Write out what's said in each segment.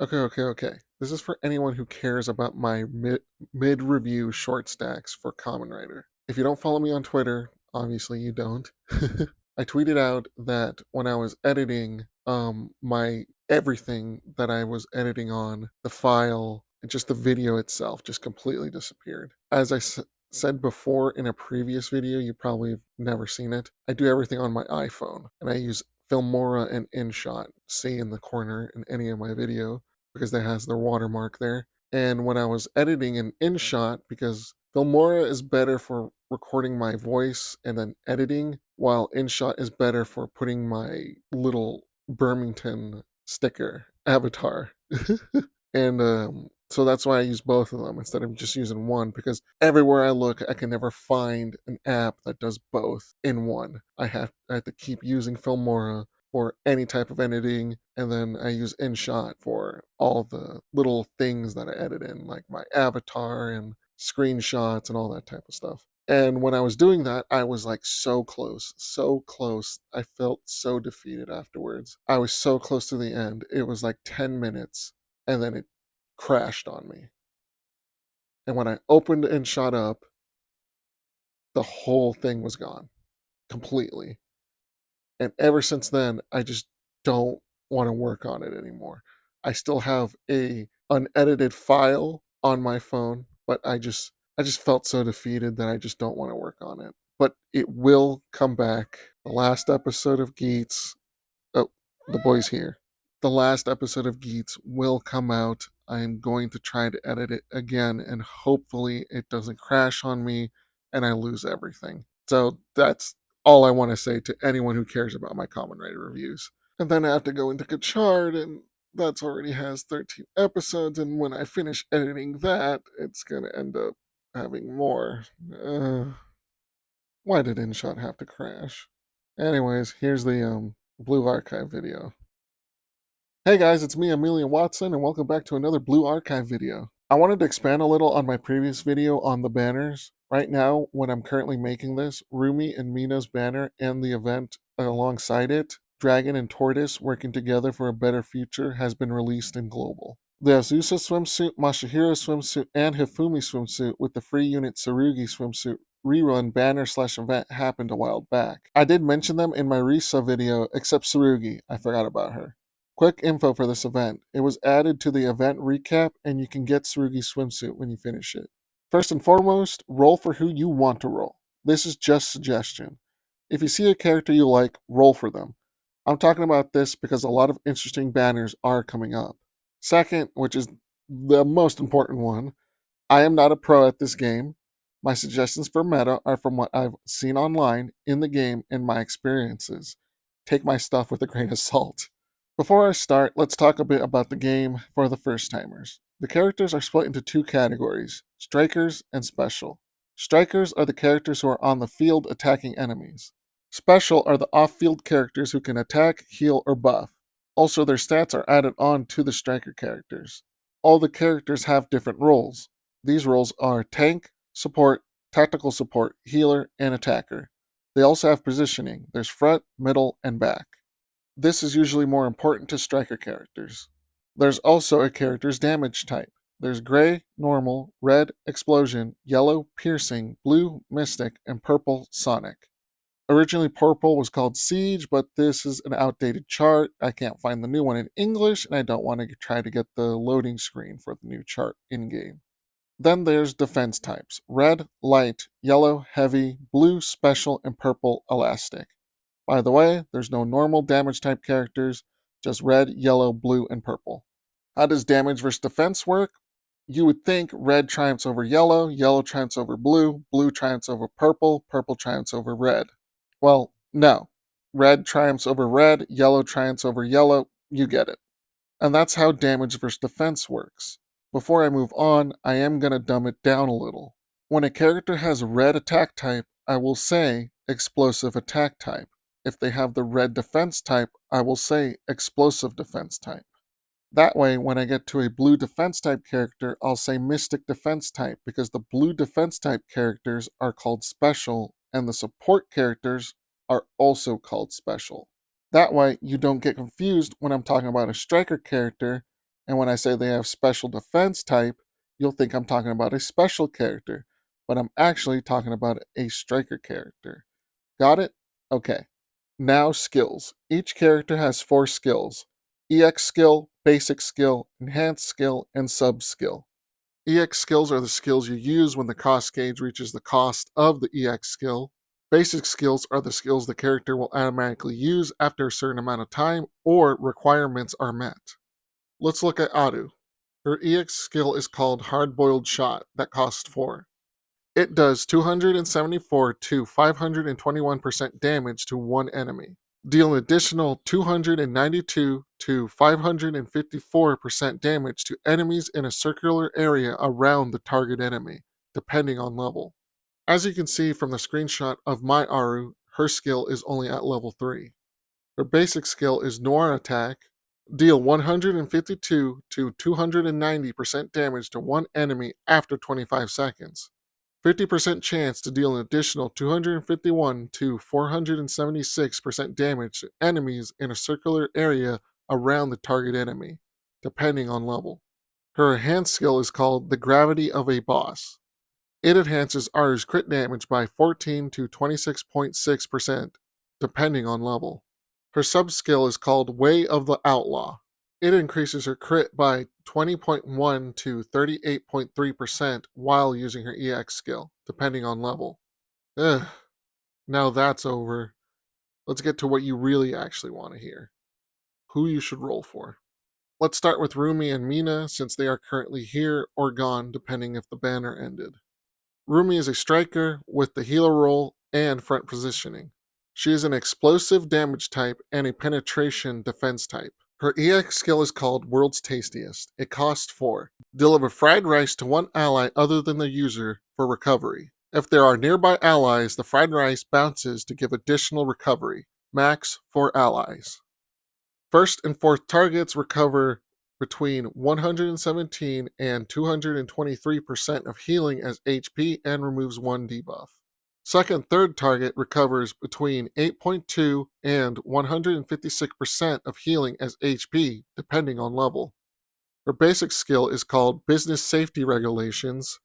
Okay. This is for anyone who cares about my mid-review short stacks for Kamen Rider. If you don't follow me on Twitter, obviously you don't. I tweeted out that when I was editing my everything that I was editing on, the file, and just the video itself just completely disappeared. As I said before in a previous video, you probably have never seen it. I do everything on my iPhone, and I use Filmora and InShot, see in the corner in any of my video, because that has their watermark there. And when I was editing in InShot, because Filmora is better for recording my voice and then editing, while InShot is better for putting my little Birmingham sticker avatar. And so that's why I use both of them instead of just using one, because everywhere I look, I can never find an app that does both in one. I have to keep using Filmora for any type of editing, and then I use InShot for all the little things that I edit in, like my avatar and screenshots and all that type of stuff. And when I was doing that, I was like so close, so close. I felt so defeated afterwards. I was so close to the end. It was like 10 minutes, and then it crashed on me. And when I opened and shot up, the whole thing was gone completely. And ever since then, I just don't want to work on it anymore. I still have a unedited file on my phone, but I just felt so defeated that I just don't want to work on it. But it will come back. The last episode of Geats, oh, the boy's here. The last episode of Geats will come out. I'm going to try to edit it again, and hopefully it doesn't crash on me and I lose everything. So that's all I want to say to anyone who cares about my Kamen Rider reviews. And then I have to go into Kachard, and that's already has 13 episodes, and when I finish editing that, it's going to end up having more. Why did InShot have to crash? Anyways, here's the Blue Archive video. Hey guys, it's me, Amelia Watson, and welcome back to another Blue Archive video. I wanted to expand a little on my previous video on the banners. Right now, when I'm currently making this, Rumi and Mina's banner and the event alongside it, Dragon and Tortoise working together for a better future, has been released in global. The Azura Swimsuit, Masahiro Swimsuit, and Hifumi Swimsuit with the free unit Tsurugi Swimsuit rerun banner/event happened a while back. I did mention them in my Risa video, except Tsurugi, I forgot about her. Quick info for this event. It was added to the event recap, and you can get Tsurugi Swimsuit when you finish it. First and foremost, roll for who you want to roll. This is just suggestion. If you see a character you like, roll for them. I'm talking about this because a lot of interesting banners are coming up. Second, which is the most important one, I am not a pro at this game. My suggestions for meta are from what I've seen online, in the game, and my experiences. Take my stuff with a grain of salt. Before I start, let's talk a bit about the game for the first timers. The characters are split into two categories: strikers and special. Strikers are the characters who are on the field attacking enemies. Special are the off field characters who can attack, heal, or buff. Also, their stats are added on to the striker characters. All the characters have different roles. These roles are tank, support, tactical support, healer, and attacker. They also have positioning. There's front, middle, and back. This is usually more important to striker characters. There's also a character's damage type. There's gray, normal, red, explosion, yellow, piercing, blue, mystic, and purple, sonic. Originally, purple was called siege, but this is an outdated chart. I can't find the new one in English, and I don't want to try to get the loading screen for the new chart in game. Then there's defense types: red, light, yellow, heavy, blue, special, and purple, elastic. By the way, there's no normal damage type characters, just red, yellow, blue, and purple. How does damage versus defense work? You would think red triumphs over yellow, yellow triumphs over blue, blue triumphs over purple, purple triumphs over red. Well, no. Red triumphs over red, yellow triumphs over yellow, you get it. And that's how damage versus defense works. Before I move on, I am going to dumb it down a little. When a character has red attack type, I will say explosive attack type. If they have the red defense type, I will say explosive defense type. That way, when I get to a blue defense type character, I'll say mystic defense type, because the blue defense type characters are called special, and the support characters are also called special. That way, you don't get confused when I'm talking about a striker character, And when I say they have special defense type, you'll think I'm talking about a special character, but I'm actually talking about a striker character. Got it? Okay. Now skills. Each character has 4 skills: EX skill, basic skill, enhanced skill, and sub skill. EX skills are the skills you use when the cost gauge reaches the cost of the EX skill. Basic skills are the skills the character will automatically use after a certain amount of time or requirements are met. Let's look at Adu. Her EX skill is called Hard Boiled Shot, that costs 4. It does 274 to 521% damage to one enemy. Deal an additional 292 to 554% damage to enemies in a circular area around the target enemy, depending on level. As you can see from the screenshot of my Aru, her skill is only at level 3. Her basic skill is Noir Attack. Deal 152 to 290% damage to one enemy after 25 seconds. 50% chance to deal an additional 251 to 476% damage to enemies in a circular area around the target enemy, depending on level. Her enhanced skill is called the Gravity of a Boss. It enhances Aru's crit damage by 14 to 26.6%, depending on level. Her sub-skill is called Way of the Outlaw. It increases her crit by 20.1 to 38.3% while using her EX skill, depending on level. Ugh, now that's over. Let's get to what you really actually want to hear. Who you should roll for. Let's start with Rumi and Mina, since they are currently here or gone, depending if the banner ended. Rumi is a striker with the healer role and front positioning. She is an explosive damage type and a penetration defense type. Her EX skill is called World's Tastiest. It costs 4. Deliver fried rice to one ally other than the user for recovery. If there are nearby allies, the fried rice bounces to give additional recovery. Max 4 allies. First and fourth targets recover between 117 and 223% of healing as HP and removes 1 debuff. Second and third target recovers between 8.2 and 156% of healing as HP, depending on level. Her basic skill is called Business Safety Regulations.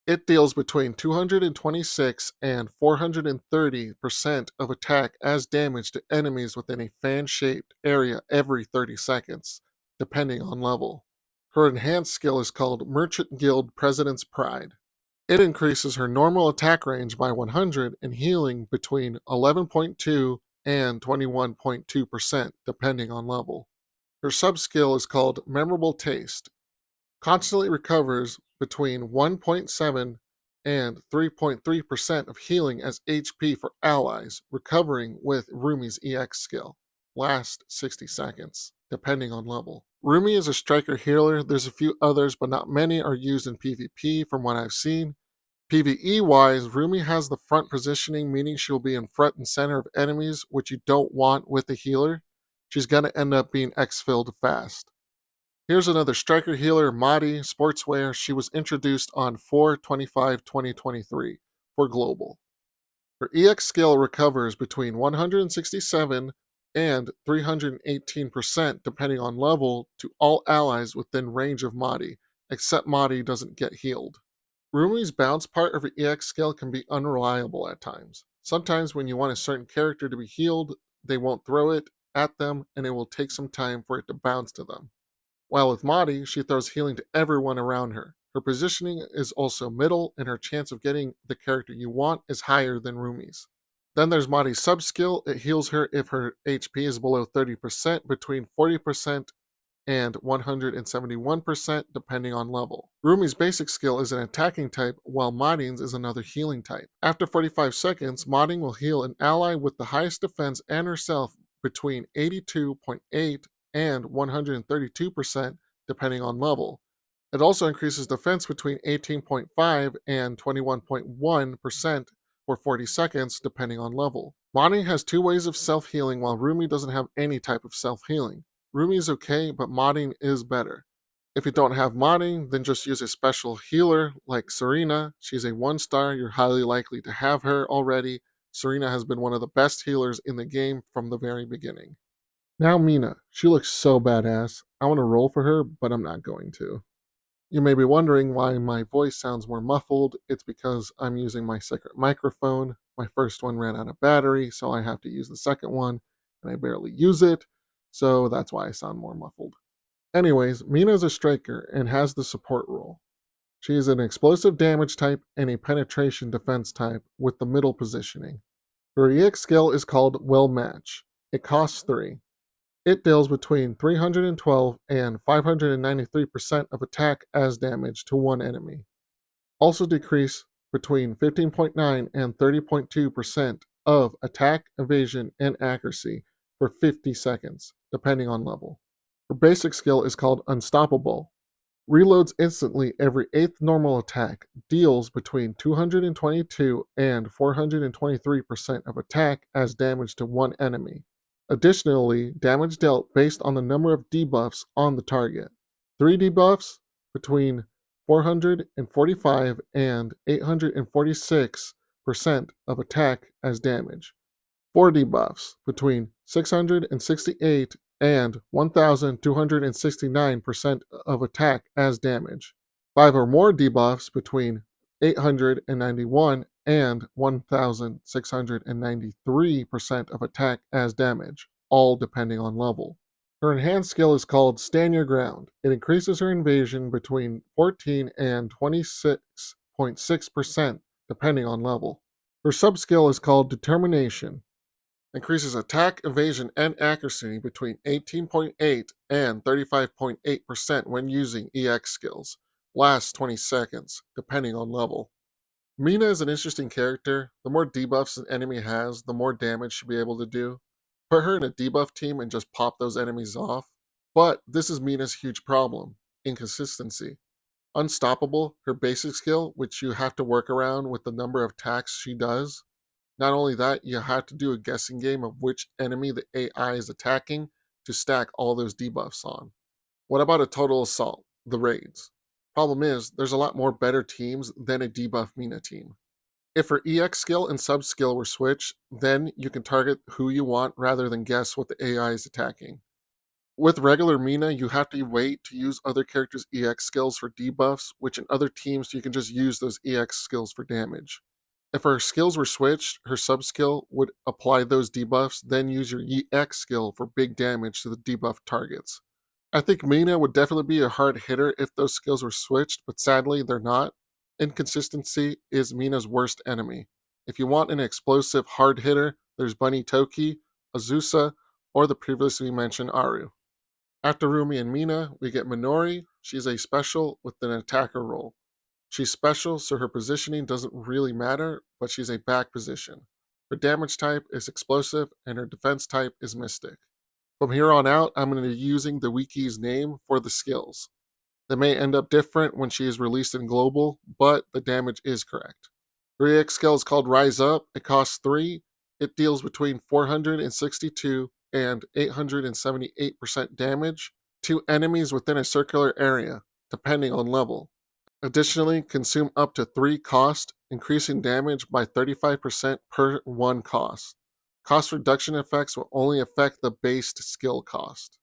It deals between 226 and 430% of attack as damage to enemies within a fan-shaped area every 30 seconds, depending on level. Her enhanced skill is called Merchant Guild President's Pride. It increases her normal attack range by 100 and healing between 11.2 and 21.2%, depending on level. Her sub-skill is called Memorable Taste. Constantly recovers between 1.7 and 3.3% of healing as HP for allies, recovering with Rumi's EX skill. Last 60 seconds, depending on level. Rumi is a striker healer. There's a few others, but not many are used in PvP from what I've seen. PvE-wise, Rumi has the front positioning, meaning she'll be in front and center of enemies, which you don't want with a healer. She's going to end up being X-filled fast. Here's another striker healer, Madi, Sportswear. She was introduced on 4/25/2023 for Global. Her EX skill recovers between 167 and 318% depending on level to all allies within range of Madi, except Madi doesn't get healed. Rumi's bounce part of her EX skill can be unreliable at times. Sometimes when you want a certain character to be healed, they won't throw it at them and it will take some time for it to bounce to them. While with Madi, she throws healing to everyone around her. Her positioning is also middle, and her chance of getting the character you want is higher than Rumi's. Then there's Madi's sub-skill. It heals her if her HP is below 30%, between 40% and 171%, depending on level. Rumi's basic skill is an attacking type, while Madi's is another healing type. After 45 seconds, Madi will heal an ally with the highest defense and herself between 82.8 and 132%, depending on level. It also increases defense between 18.5 and 21.1% for 40 seconds, depending on level. Madi has 2 ways of self-healing, while Rumi doesn't have any type of self-healing. Rumi is okay, but modding is better. If you don't have modding, then just use a special healer like Serena. She's a 1-star, you're highly likely to have her already. Serena has been one of the best healers in the game from the very beginning. Now Mina, she looks so badass. I want to roll for her, but I'm not going to. You may be wondering why my voice sounds more muffled. It's because I'm using my second microphone. My first one ran out of battery, so I have to use the second one, and I barely use it, so that's why I sound more muffled. Anyways, Mina is a striker and has the support role. She is an explosive damage type and a penetration defense type with the middle positioning. Her EX skill is called Well Match. It costs 3. It deals between 312 and 593% of attack as damage to one enemy. Also decrease between 15.9 and 30.2% of attack, evasion, and accuracy for 50 seconds, depending on level. Her basic skill is called Unstoppable. Reloads instantly every 8th normal attack, deals between 222 and 423% of attack as damage to one enemy. Additionally, damage dealt based on the number of debuffs on the target. 3 debuffs between 445 and 846% of attack as damage. 4 debuffs between 668 and 1,269% of attack as damage. 5 or more debuffs between 891 and 1,693% of attack as damage, all depending on level. Her enhanced skill is called Stand Your Ground. It increases her evasion between 14 and 26.6%, depending on level. Her sub-skill is called Determination. Increases attack, evasion, and accuracy between 18.8 and 35.8% when using EX skills. Lasts 20 seconds, depending on level. Mina is an interesting character. The more debuffs an enemy has, the more damage she'll be able to do. Put her in a debuff team and just pop those enemies off. But this is Mina's huge problem: inconsistency. Unstoppable, her basic skill, which you have to work around with the number of attacks she does. Not only that, you have to do a guessing game of which enemy the AI is attacking to stack all those debuffs on. What about a total assault, the raids? Problem is, there's a lot more better teams than a debuff Mina team. If her EX skill and sub skill were switched, then you can target who you want rather than guess what the AI is attacking. With regular Mina, you have to wait to use other characters' EX skills for debuffs, which in other teams you can just use those EX skills for damage. If her skills were switched, her sub skill would apply those debuffs, then use your EX skill for big damage to the debuff targets. I think Mina would definitely be a hard hitter if those skills were switched, but sadly they're not. Inconsistency is Mina's worst enemy. If you want an explosive hard hitter, there's Bunny Toki, Azusa, or the previously mentioned Aru. After Rumi and Mina, we get Minori. She's a special with an attacker role. She's special, so her positioning doesn't really matter, but she's a back position. Her damage type is explosive, and her defense type is mystic. From here on out, I'm going to be using the wiki's name for the skills. They may end up different when she is released in global, but the damage is correct. Her EX skill is called Rise Up. It costs 3. It deals between 462 and 878% damage to enemies within a circular area, depending on level. Additionally, consume up to 3 cost, increasing damage by 35% per 1 cost. Cost reduction effects will only affect the based skill cost.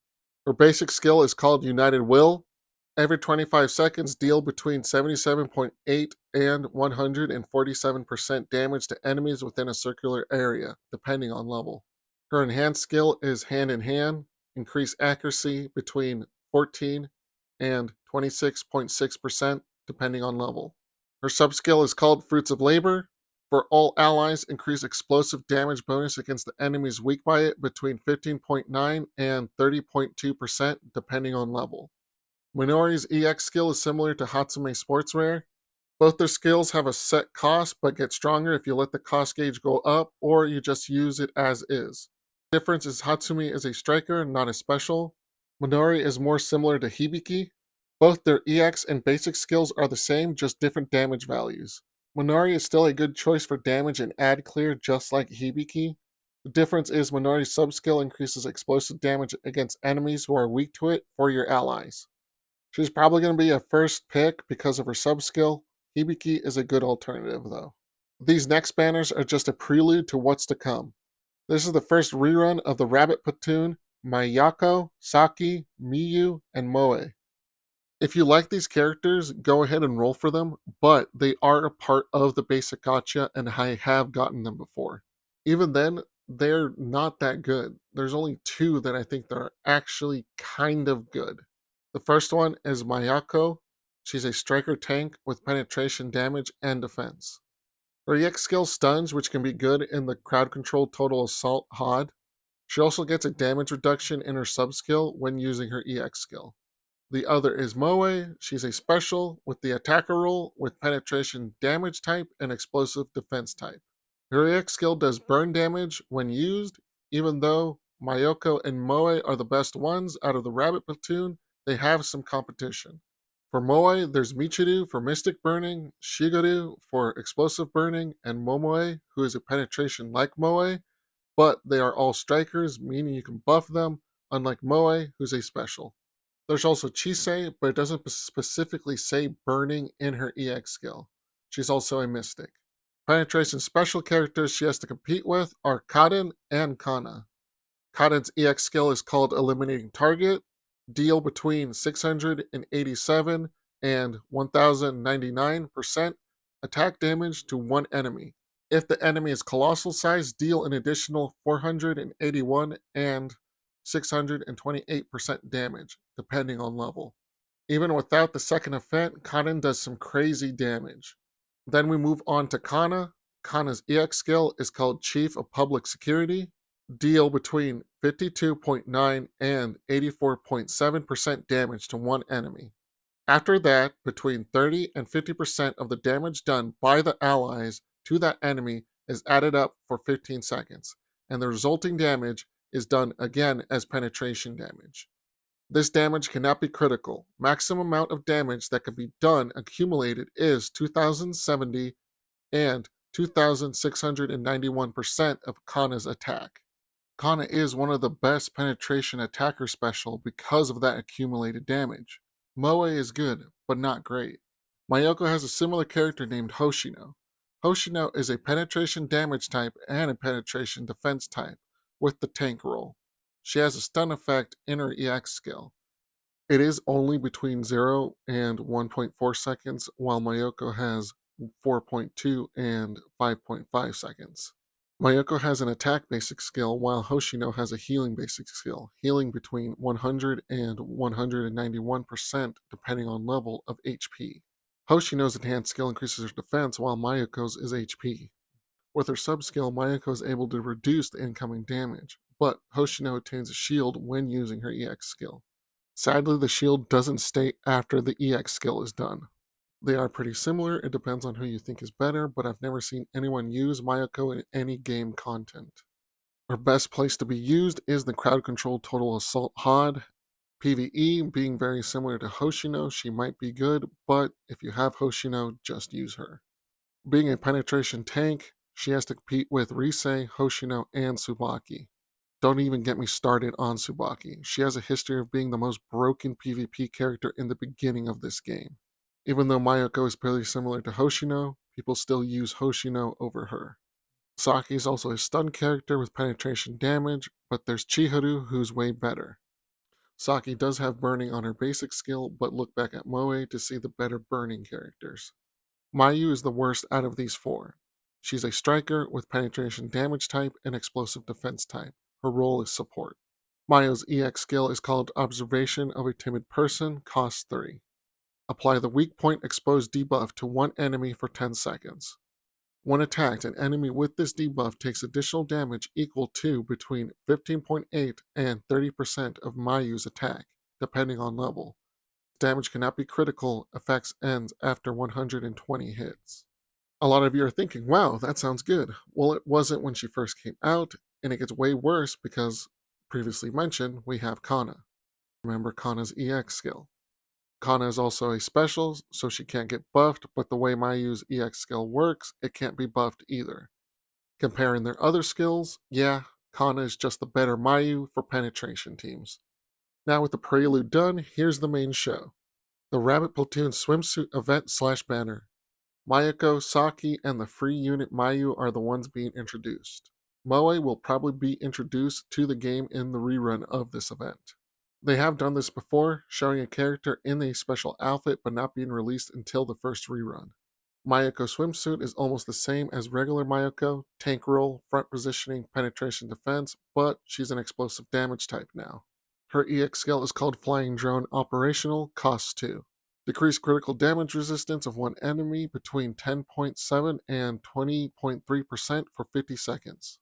Her basic skill is called United Will. Every 25 seconds, deal between 77.8 and 147% damage to enemies within a circular area, depending on level. Her enhanced skill is Hand in Hand. Increase accuracy between 14 and 26.6%, depending on level. Her sub-skill is called Fruits of Labor. For all allies, increase explosive damage bonus against the enemies weak by it between 15.9 and 30.2%, depending on level. Minori's EX skill is similar to Hatsume Sports Rare. Both their skills have a set cost, but get stronger if you let the cost gauge go up, or you just use it as is. The difference is Hatsumi is a striker, not a special. Minori is more similar to Hibiki. Both their EX and basic skills are the same, just different damage values. Minori is still a good choice for damage and ad clear, just like Hibiki. The difference is Minori's sub-skill increases explosive damage against enemies who are weak to it for your allies. She's probably going to be a first pick because of her sub-skill. Hibiki is a good alternative, though. These next banners are just a prelude to what's to come. This is the first rerun of the Rabbit Platoon. Miyako, Saki, Miyu, and Moe. If you like these characters, go ahead and roll for them, but they are a part of the basic gacha and I have gotten them before. Even then, they're not that good. There's only two that I think that are actually kind of good. The first one is Miyako. She's a striker tank with penetration damage and defense. Her EX skill stuns, which can be good in the crowd control total assault HOD. She also gets a damage reduction in her sub skill when using her EX skill. The other is Moe. She's a special with the attacker role with penetration damage type and explosive defense type. Her EX skill does burn damage when used. Even though Miyako and Moe are the best ones out of the Rabbit Platoon, they have some competition. For Moe, there's Michiru for Mystic Burning, Shigeru for Explosive Burning, and Momoe, who is a penetration like Moe, but they are all strikers, meaning you can buff them, unlike Moe, who's a special. There's also Chisei, but it doesn't specifically say burning in her EX skill. She's also a mystic. Penetration special characters she has to compete with are Kaden and Kana. Kaden's EX skill is called Eliminating Target, deal between 687 and 1099% attack damage to one enemy. If the enemy is colossal size, deal an additional 481 and 628% damage, depending on level. Even without the second effect, Kaden does some crazy damage. Then we move on to Kana. Kana's EX skill is called Chief of Public Security. Deal between 52.9 and 84.7% damage to one enemy. After that, between 30 and 50% of the damage done by the allies to that enemy is added up for 15 seconds, and the resulting damage is done again as penetration damage. This damage cannot be critical. Maximum amount of damage that can be done accumulated is 2070 and 2691% of Kana's attack. Kana is one of the best penetration attacker special because of that accumulated damage. Moe is good, but not great. Miyako has a similar character named Hoshino. Hoshino is a penetration damage type and a penetration defense type, with the tank role. She has a stun effect in her EX skill. It is only between 0 and 1.4 seconds, while Miyako has 4.2 and 5.5 seconds. Miyako has an attack basic skill, while Hoshino has a healing basic skill, healing between 100 and 191% depending on level of HP. Hoshino's enhanced skill increases her defense, while Miyako's is HP. With her sub-skill, Miyako is able to reduce the incoming damage, but Hoshino attains a shield when using her EX skill. Sadly, the shield doesn't stay after the EX skill is done. They are pretty similar, it depends on who you think is better, but I've never seen anyone use Miyako in any game content. Her best place to be used is the crowd control total assault HOD. PvE being very similar to Hoshino, she might be good, but if you have Hoshino, just use her. Being a penetration tank, she has to compete with Risei, Hoshino, and Tsubaki. Don't even get me started on Tsubaki. She has a history of being the most broken PvP character in the beginning of this game. Even though Miyako is fairly similar to Hoshino, people still use Hoshino over her. Saki is also a stun character with penetration damage, but there's Chihiro who's way better. Saki does have burning on her basic skill, but look back at Moe to see the better burning characters. Miyu is the worst out of these four. She's a striker with penetration damage type and explosive defense type. Her role is support. Mayu's EX skill is called Observation of a Timid Person, cost 3. Apply the weak point exposed debuff to one enemy for 10 seconds. When attacked, an enemy with this debuff takes additional damage equal to between 15.8 and 30% of Mayu's attack, depending on level. Damage cannot be critical, effects ends after 120 hits. A lot of you are thinking, wow, that sounds good. Well, it wasn't when she first came out, and it gets way worse because, previously mentioned, we have Kana. Remember Kana's EX skill. Kana is also a special, so she can't get buffed, but the way Mayu's EX skill works, it can't be buffed either. Comparing their other skills, yeah, Kana is just the better Mayu for penetration teams. Now with the prelude done, here's the main show. The Rabbit Platoon swimsuit event/banner. Miyako, Saki, and the free unit Mayu are the ones being introduced. Moe will probably be introduced to the game in the rerun of this event. They have done this before, showing a character in a special outfit but not being released until the first rerun. Miyako Swimsuit is almost the same as regular Miyako, tank roll, front positioning, penetration defense, but she's an explosive damage type now. Her EX skill is called Flying Drone Operational, costs 2. Decrease critical damage resistance of one enemy between 10.7 and 20.3% for 50 seconds.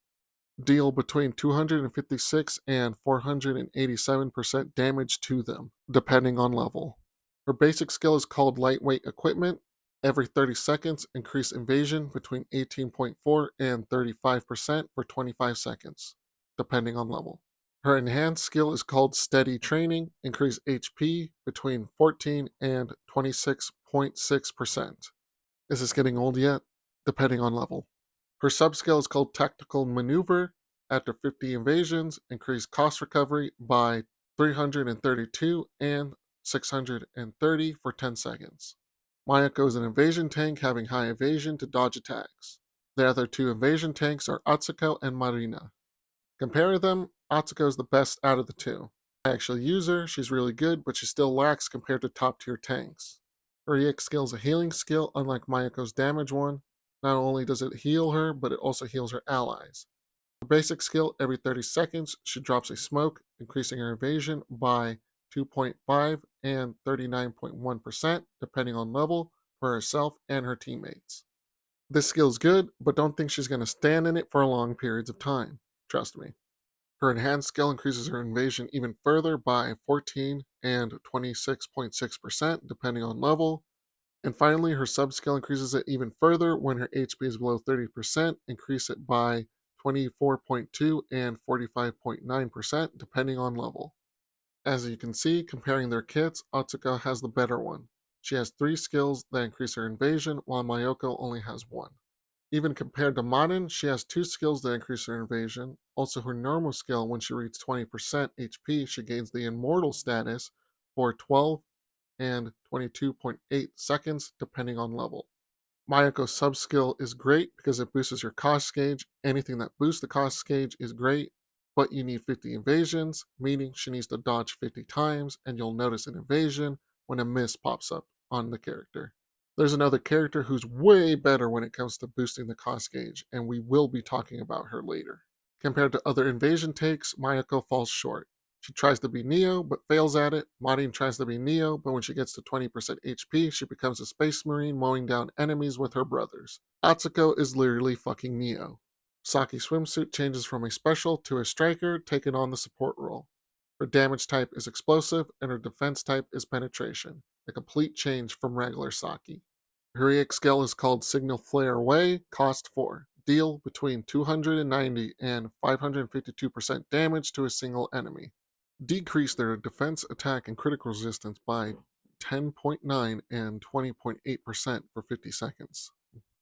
Deal between 256 and 487% damage to them, depending on level. Her basic skill is called Lightweight Equipment. Every 30 seconds, increase invasion between 18.4 and 35% for 25 seconds, depending on level. Her enhanced skill is called Steady Training. Increase HP between 14 and 26.6%. Is this getting old yet? Depending on level. Her subskill is called Tactical Maneuver. After 50 invasions, increase cost recovery by 332 and 630 for 10 seconds. Miyako is an invasion tank having high evasion to dodge attacks. The other two invasion tanks are Atsuko and Marina. Comparing them, Atsuko is the best out of the two. I actually use her, she's really good, but she still lacks compared to top tier tanks. Her EX skill is a healing skill, unlike Miyako's damage one. Not only does it heal her, but it also heals her allies. Her basic skill, every 30 seconds, she drops a smoke, increasing her evasion by 2.5 and 39.1%, depending on level, for herself and her teammates. This skill's good, but don't think she's going to stand in it for long periods of time. Trust me. Her enhanced skill increases her invasion even further by 14 and 26.6%, depending on level. And finally, her sub-skill increases it even further when her HP is below 30%, increase it by 24.2 and 45.9%, depending on level. As you can see, comparing their kits, Atsuko has the better one. She has 3 skills that increase her invasion, while Miyako only has 1. Even compared to Modern, she has 2 skills that increase her invasion. Also, her normal skill, when she reaches 20% HP, she gains the Immortal status for 12 and 22.8 seconds, depending on level. Miyako's sub-skill is great because it boosts your cost gauge. Anything that boosts the cost gauge is great, but you need 50 invasions, meaning she needs to dodge 50 times, and you'll notice an invasion when a miss pops up on the character. There's another character who's way better when it comes to boosting the cost gauge, and we will be talking about her later. Compared to other invasion takes, Miyako falls short. She tries to be Neo, but fails at it. Marin tries to be Neo, but when she gets to 20% HP, she becomes a space marine mowing down enemies with her brothers. Atsuko is literally fucking Neo. Saki Swimsuit changes from a special to a striker, taking on the support role. Her damage type is explosive, and her defense type is penetration, a complete change from regular Saki. Her EX skill is called Signal Flare Away, cost 4. Deal between 290 and 552% damage to a single enemy. Decrease their defense, attack, and critical resistance by 10.9 and 20.8% for 50 seconds,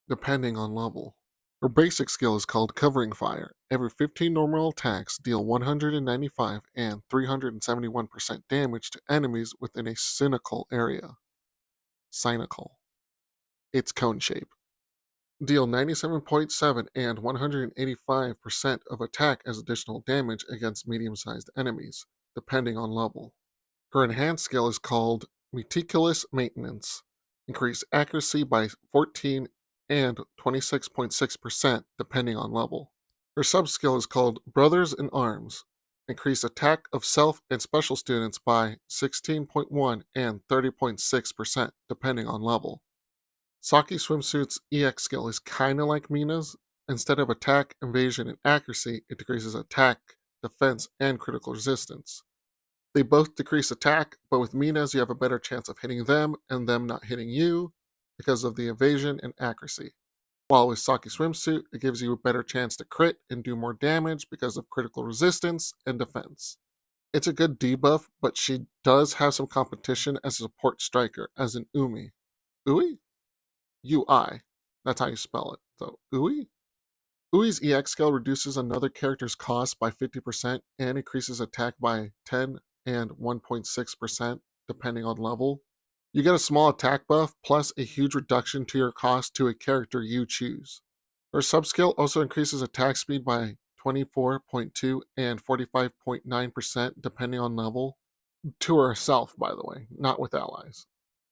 depending on level. Her basic skill is called Covering Fire. Every 15 normal attacks deal 195 and 371% damage to enemies within a cynical area. Cynical. It's cone shape. Deal 97.7 and 185% of attack as additional damage against medium-sized enemies, depending on level. Her enhanced skill is called Meticulous Maintenance. Increase accuracy by 14 and 26.6%, depending on level. Her sub-skill is called Brothers in Arms. Increase attack of self and special students by 16.1 and 30.6%, depending on level. Saki Swimsuit's EX skill is kinda like Mina's. Instead of attack, evasion, and accuracy, it decreases attack, defense, and critical resistance. They both decrease attack, but with Mina's you have a better chance of hitting them and them not hitting you because of the evasion and accuracy. While with Saki Swimsuit, it gives you a better chance to crit and do more damage because of critical resistance and defense. It's a good debuff, but she does have some competition as a support striker, as in Umi. Ui? UI. That's how you spell it. So, Ui? Ui's EX skill reduces another character's cost by 50% and increases attack by 10 and 1.6%, depending on level. You get a small attack buff plus a huge reduction to your cost to a character you choose. Her subskill also increases attack speed by 24.2 and 45.9% depending on level. To herself, by the way, not with allies.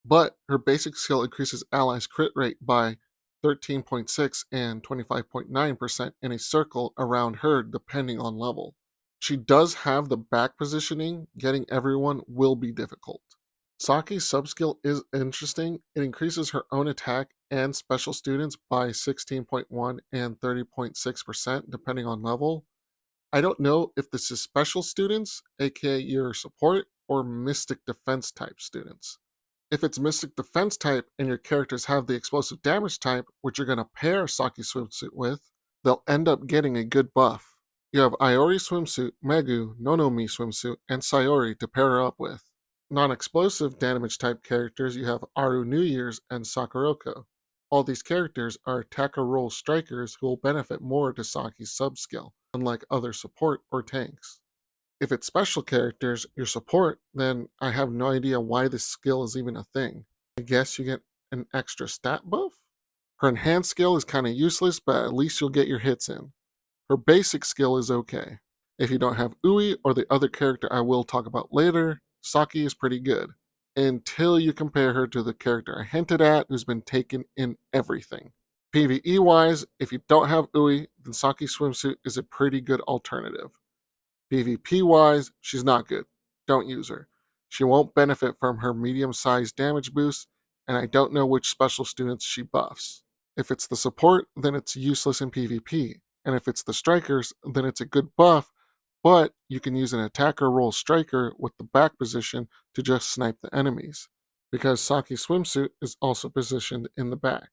But her basic skill increases allies' crit rate by 13.6 and 25.9% in a circle around her depending on level. She does have the back positioning, getting everyone will be difficult. Saki's subskill is interesting. It increases her own attack and special students by 16.1 and 30.6% depending on level. I don't know if this is special students, aka your support, or mystic defense type students. If it's mystic defense type and your characters have the explosive damage type, which you're going to pair Saki Swimsuit with, they'll end up getting a good buff. You have Iori Swimsuit, Megu, Nonomi Swimsuit, and Sayori to pair her up with. Non-explosive damage type characters, you have Aru New Year's and Sakuroko. All these characters are attacker role strikers who will benefit more to Saki's subskill, unlike other support or tanks. If it's special characters, your support, then I have no idea why this skill is even a thing. I guess you get an extra stat buff? Her enhanced skill is kinda useless, but at least you'll get your hits in. Her basic skill is okay. If you don't have Ui or the other character I will talk about later, Saki is pretty good. Until you compare her to the character I hinted at, who's been taken in everything. PvE wise, if you don't have Ui, then Saki Swimsuit is a pretty good alternative. PvP wise, she's not good. Don't use her. She won't benefit from her medium sized damage boost, and I don't know which special students she buffs. If it's the support, then it's useless in PvP, and if it's the strikers, then it's a good buff, but you can use an attacker role striker with the back position to just snipe the enemies, because Saki Swimsuit is also positioned in the back.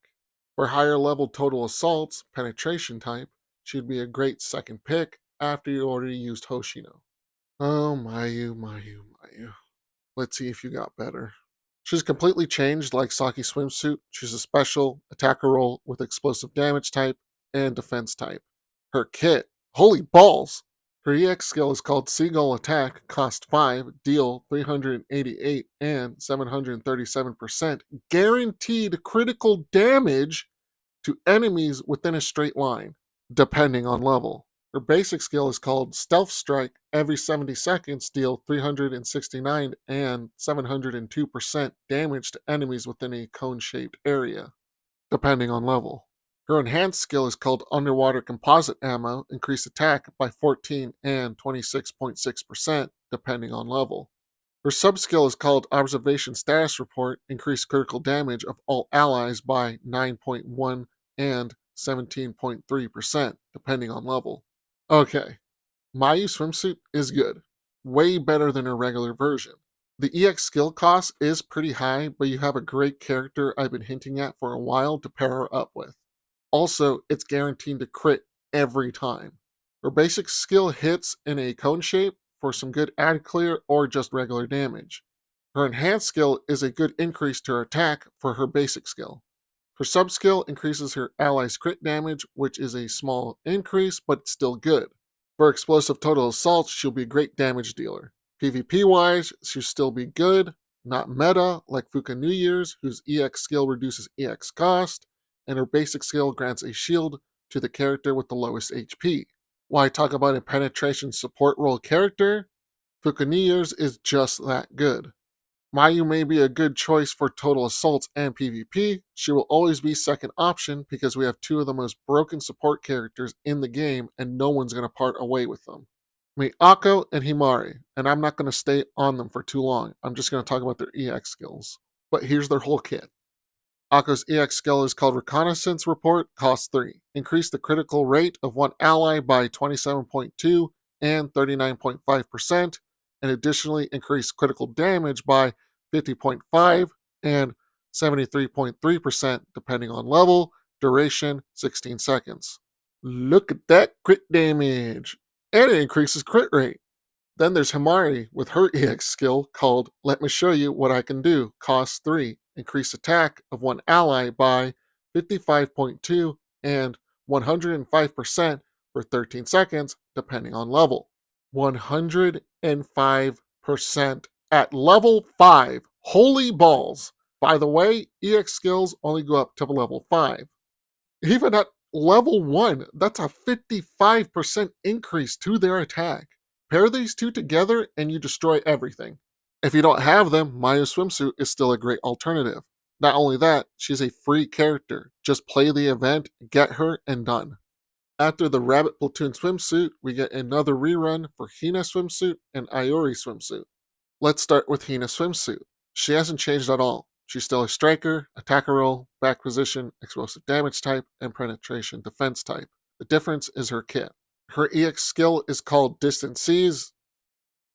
For higher level total assaults, penetration type, she'd be a great second pick after you already used Hoshino. Oh, Mayu. Let's see if you got better. She's completely changed like Saki Swimsuit. She's a special attacker role with explosive damage type and defense type. Her kit, holy balls! Her EX skill is called Seagull Attack, cost 5, deal 388 and 737% guaranteed critical damage to enemies within a straight line, depending on level. Her basic skill is called Stealth Strike. Every 70 seconds, deal 369 and 702% damage to enemies within a cone-shaped area, depending on level. Her enhanced skill is called Underwater Composite Ammo, increase attack by 14 and 26.6%, depending on level. Her subskill is called Observation Status Report, increase critical damage of all allies by 9.1 and 17.3%, depending on level. Okay, Miyu Swimsuit is good. Way better than her regular version. The EX skill cost is pretty high, but you have a great character I've been hinting at for a while to pair her up with. Also, it's guaranteed to crit every time. Her basic skill hits in a cone shape for some good ad clear or just regular damage. Her enhanced skill is a good increase to her attack for her basic skill. Her sub skill increases her allies' crit damage, which is a small increase, but still good. For explosive total assaults, she'll be a great damage dealer. PvP wise, she'll still be good, not meta like Fuka New Year's, whose EX skill reduces EX cost, and her basic skill grants a shield to the character with the lowest HP. Why talk about a penetration support role character? Fuka New Year's is just that good. Mayu may be a good choice for total assaults and PvP. She will always be second option because we have two of the most broken support characters in the game and no one's going to part away with them. Miyako and Himari, and I'm not going to stay on them for too long. I'm just going to talk about their EX skills. But here's their whole kit. Akko's EX skill is called Reconnaissance Report, cost 3. Increase the critical rate of one ally by 27.2 and 39.5%, and additionally increase critical damage by 50.5 and 73.3% depending on level, duration 16 seconds. Look at that crit damage! And it increases crit rate. Then there's Himari with her EX skill called Let Me Show You What I Can Do, cost 3. Increase attack of one ally by 55.2 and 105% for 13 seconds, depending on level. 105% at level 5. Holy balls! By the way, EX skills only go up to level 5. Even at Level 1, that's a 55% increase to their attack. Pair these two together and you destroy everything. If you don't have them, Miyu Swimsuit is still a great alternative. Not only that, she's a free character. Just play the event, get her, and done. After the Rabbit Platoon swimsuit, we get another rerun for Hina Swimsuit and Iori Swimsuit. Let's start with Hina Swimsuit. She hasn't changed at all. She's still a striker, attacker role, back position, explosive damage type, and penetration defense type. The difference is her kit. Her EX skill is called Distant Seas.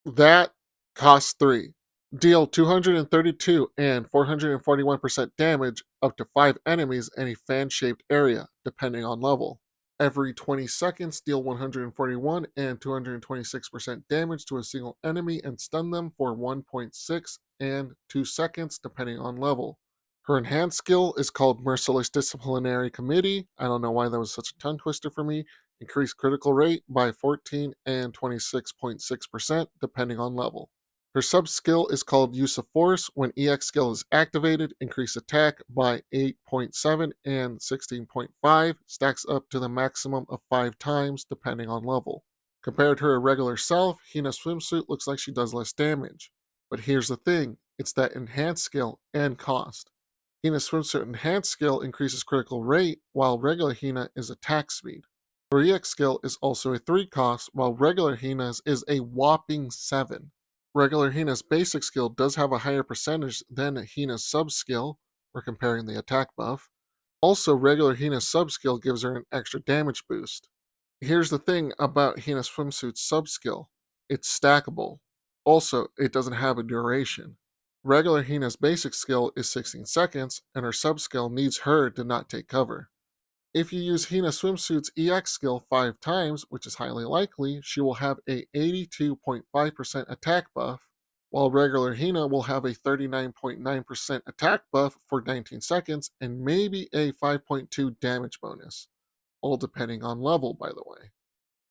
That costs 3. Deal 232 and 441% damage up to 5 enemies in a fan-shaped area, depending on level. Every 20 seconds, deal 141 and 226% damage to a single enemy and stun them for 1.6 and 2 seconds, depending on level. Her enhanced skill is called Merciless Disciplinary Committee. I don't know why that was such a tongue twister for me. Increase critical rate by 14 and 26.6%, depending on level. Her sub-skill is called Use of Force. When EX skill is activated, increase attack by 8.7 and 16.5, stacks up to the maximum of 5 times, depending on level. Compared to her regular self, Hina Swimsuit looks like she does less damage. But here's the thing, it's that enhanced skill and cost. Hina Swimsuit enhanced skill increases critical rate, while regular Hina is attack speed. Her EX skill is also a 3 cost, while regular Hina's is a whopping 7. Regular Hina's basic skill does have a higher percentage than Hina's sub-skill, we're comparing the attack buff. Also, regular Hina's sub-skill gives her an extra damage boost. Here's the thing about Hina Swimsuit's sub-skill. It's stackable. Also, it doesn't have a duration. Regular Hina's basic skill is 16 seconds, and her sub-skill needs her to not take cover. If you use Hina Swimsuit's EX skill 5 times, which is highly likely, she will have a 82.5% attack buff, while regular Hina will have a 39.9% attack buff for 19 seconds and maybe a 5.2 damage bonus, all depending on level, by the way.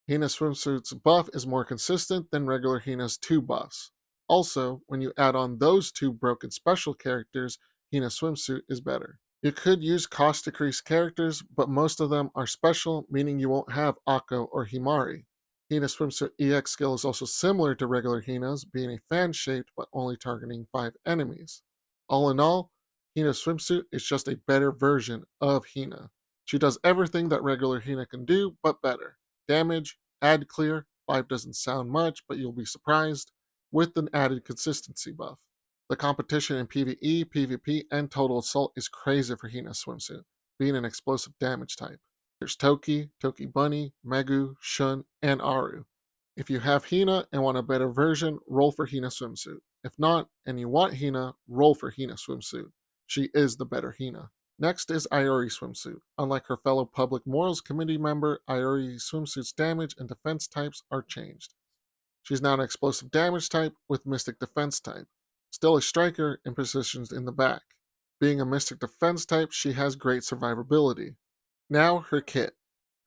Hina Swimsuit's buff is more consistent than regular Hina's 2 buffs. Also, when you add on those 2 broken special characters, Hina Swimsuit is better. You could use cost decrease characters, but most of them are special, meaning you won't have Akko or Himari. Hina Swimsuit EX skill is also similar to regular Hina's, being a fan-shaped but only targeting 5 enemies. All in all, Hina Swimsuit is just a better version of Hina. She does everything that regular Hina can do, but better. Damage, add clear, 5 doesn't sound much, but you'll be surprised, with an added consistency buff. The competition in PvE, PvP, and Total Assault is crazy for Hina Swimsuit, being an explosive damage type. There's Toki, Toki Bunny, Megu, Shun, and Aru. If you have Hina and want a better version, roll for Hina Swimsuit. If not, and you want Hina, roll for Hina Swimsuit. She is the better Hina. Next is Iori Swimsuit. Unlike her fellow Public Morals Committee member, Iori Swimsuit's damage and defense types are changed. She's now an explosive damage type with mystic defense type. Still a striker and positions in the back. Being a mystic defense type, she has great survivability. Now her kit.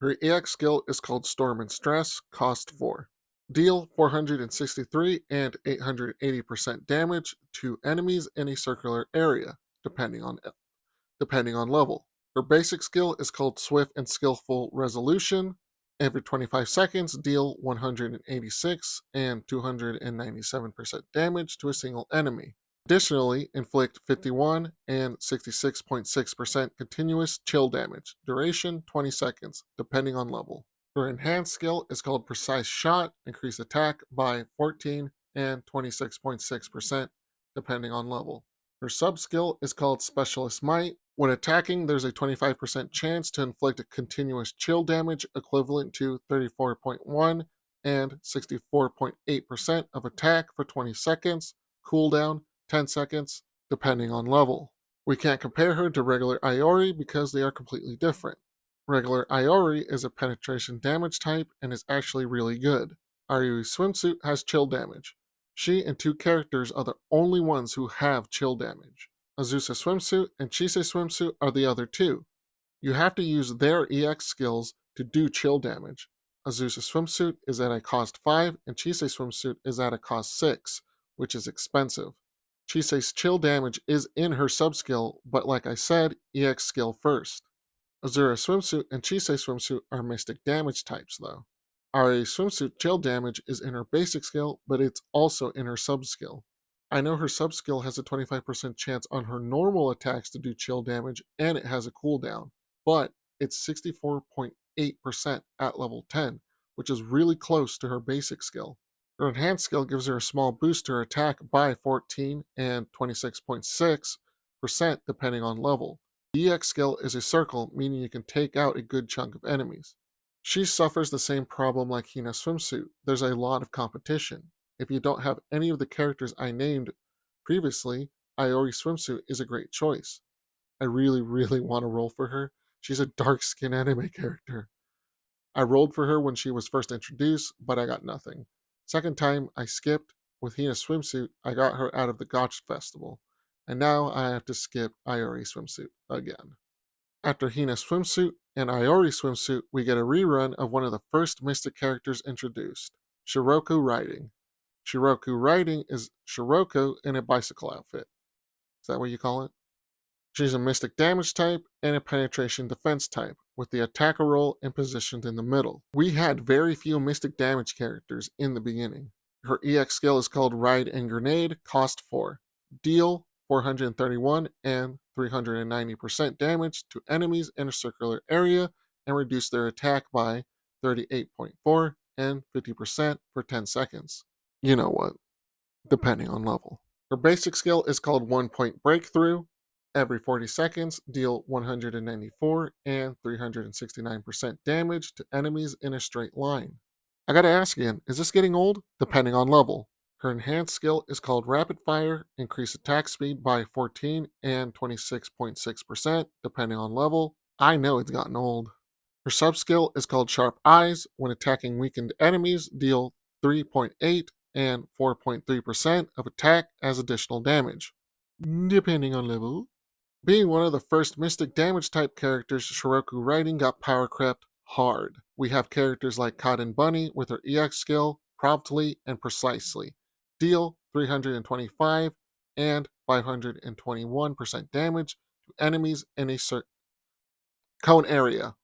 Her EX skill is called Storm and Stress, cost 4. Deal 463 and 880% damage to enemies in a circular area, depending on level. Her basic skill is called Swift and Skillful Resolution. Every 25 seconds, deal 186 and 297% damage to a single enemy. Additionally, inflict 51 and 66.6% continuous chill damage. Duration 20 seconds, depending on level. Her enhanced skill is called Precise Shot, increase attack by 14 and 26.6%, depending on level. Her sub-skill is called Specialist Might. When attacking, there's a 25% chance to inflict a continuous chill damage equivalent to 34.1 and 64.8% of attack for 20 seconds, cooldown 10 seconds, depending on level. We can't compare her to regular Iori because they are completely different. Regular Iori is a penetration damage type and is actually really good. Iori Swimsuit has chill damage. She and 2 characters are the only ones who have chill damage. Azura Swimsuit and Chisei Swimsuit are the other 2. You have to use their EX skills to do chill damage. Azura Swimsuit is at a cost 5 and Chisei Swimsuit is at a cost 6, which is expensive. Chisei's chill damage is in her sub-skill, but like I said, EX skill first. Azura Swimsuit and Chisei Swimsuit are mystic damage types, though. Iori Swimsuit chill damage is in her basic skill, but it's also in her sub-skill. I know her sub-skill has a 25% chance on her normal attacks to do chill damage, and it has a cooldown, but it's 64.8% at level 10, which is really close to her basic skill. Her enhanced skill gives her a small boost to her attack by 14 and 26.6% depending on level. The EX skill is a circle, meaning you can take out a good chunk of enemies. She suffers the same problem like Hina Swimsuit. There's a lot of competition. If you don't have any of the characters I named previously, Iori Swimsuit is a great choice. I really want to roll for her. She's a dark skin anime character. I rolled for her when she was first introduced, but I got nothing. Second time I skipped with Hina Swimsuit, I got her out of the Gotch Festival. And now I have to skip Iori Swimsuit again. After Hina Swimsuit and Iori Swimsuit, we get a rerun of one of the first Mystic characters introduced, Shiroko Riding. Shiroko Riding is Shiroko in a bicycle outfit. Is that what you call it? She's a Mystic damage type and a penetration defense type, with the attacker role and positioned in the middle. We had very few Mystic damage characters in the beginning. Her EX skill is called Ride and Grenade, cost 4. Deal 431 and 390% damage to enemies in a circular area and reduce their attack by 38.4 and 50% for 10 seconds. You know what, depending on level. Her basic skill is called 1-point breakthrough. Every 40 seconds, deal 194 and 369% damage to enemies in a straight line. I gotta ask again, is this getting old? Depending on level. Her enhanced skill is called Rapid Fire, increase attack speed by 14 and 26.6% depending on level. I know it's gotten old. Her sub-skill is called Sharp Eyes. When attacking weakened enemies, deal 3.8 and 4.3% of attack as additional damage, depending on level. Being one of the first Mystic damage type characters, Shiroko Riding got power crept hard. We have characters like Cotton Bunny with her EX skill, Promptly and Precisely. Deal 325 and 521% damage to enemies in a certain cone area,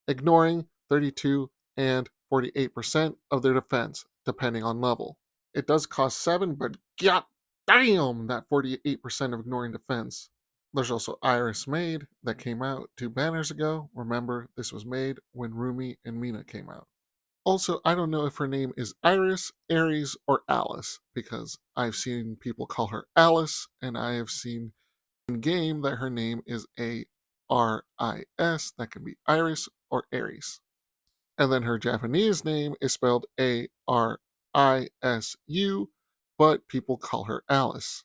ignoring 32 and 48% of their defense, depending on level. It does cost 7, but god damn that 48% of ignoring defense. There's also Iris Made that came out 2 banners ago. Remember, this was made when Rumi and Mina came out. Also, I don't know if her name is Iris, Aries, or Alice, because I've seen people call her Alice, and I have seen in game that her name is A-R-I-S, that can be Iris or Aries. And then her Japanese name is spelled A-R-I-S-U, but people call her Alice.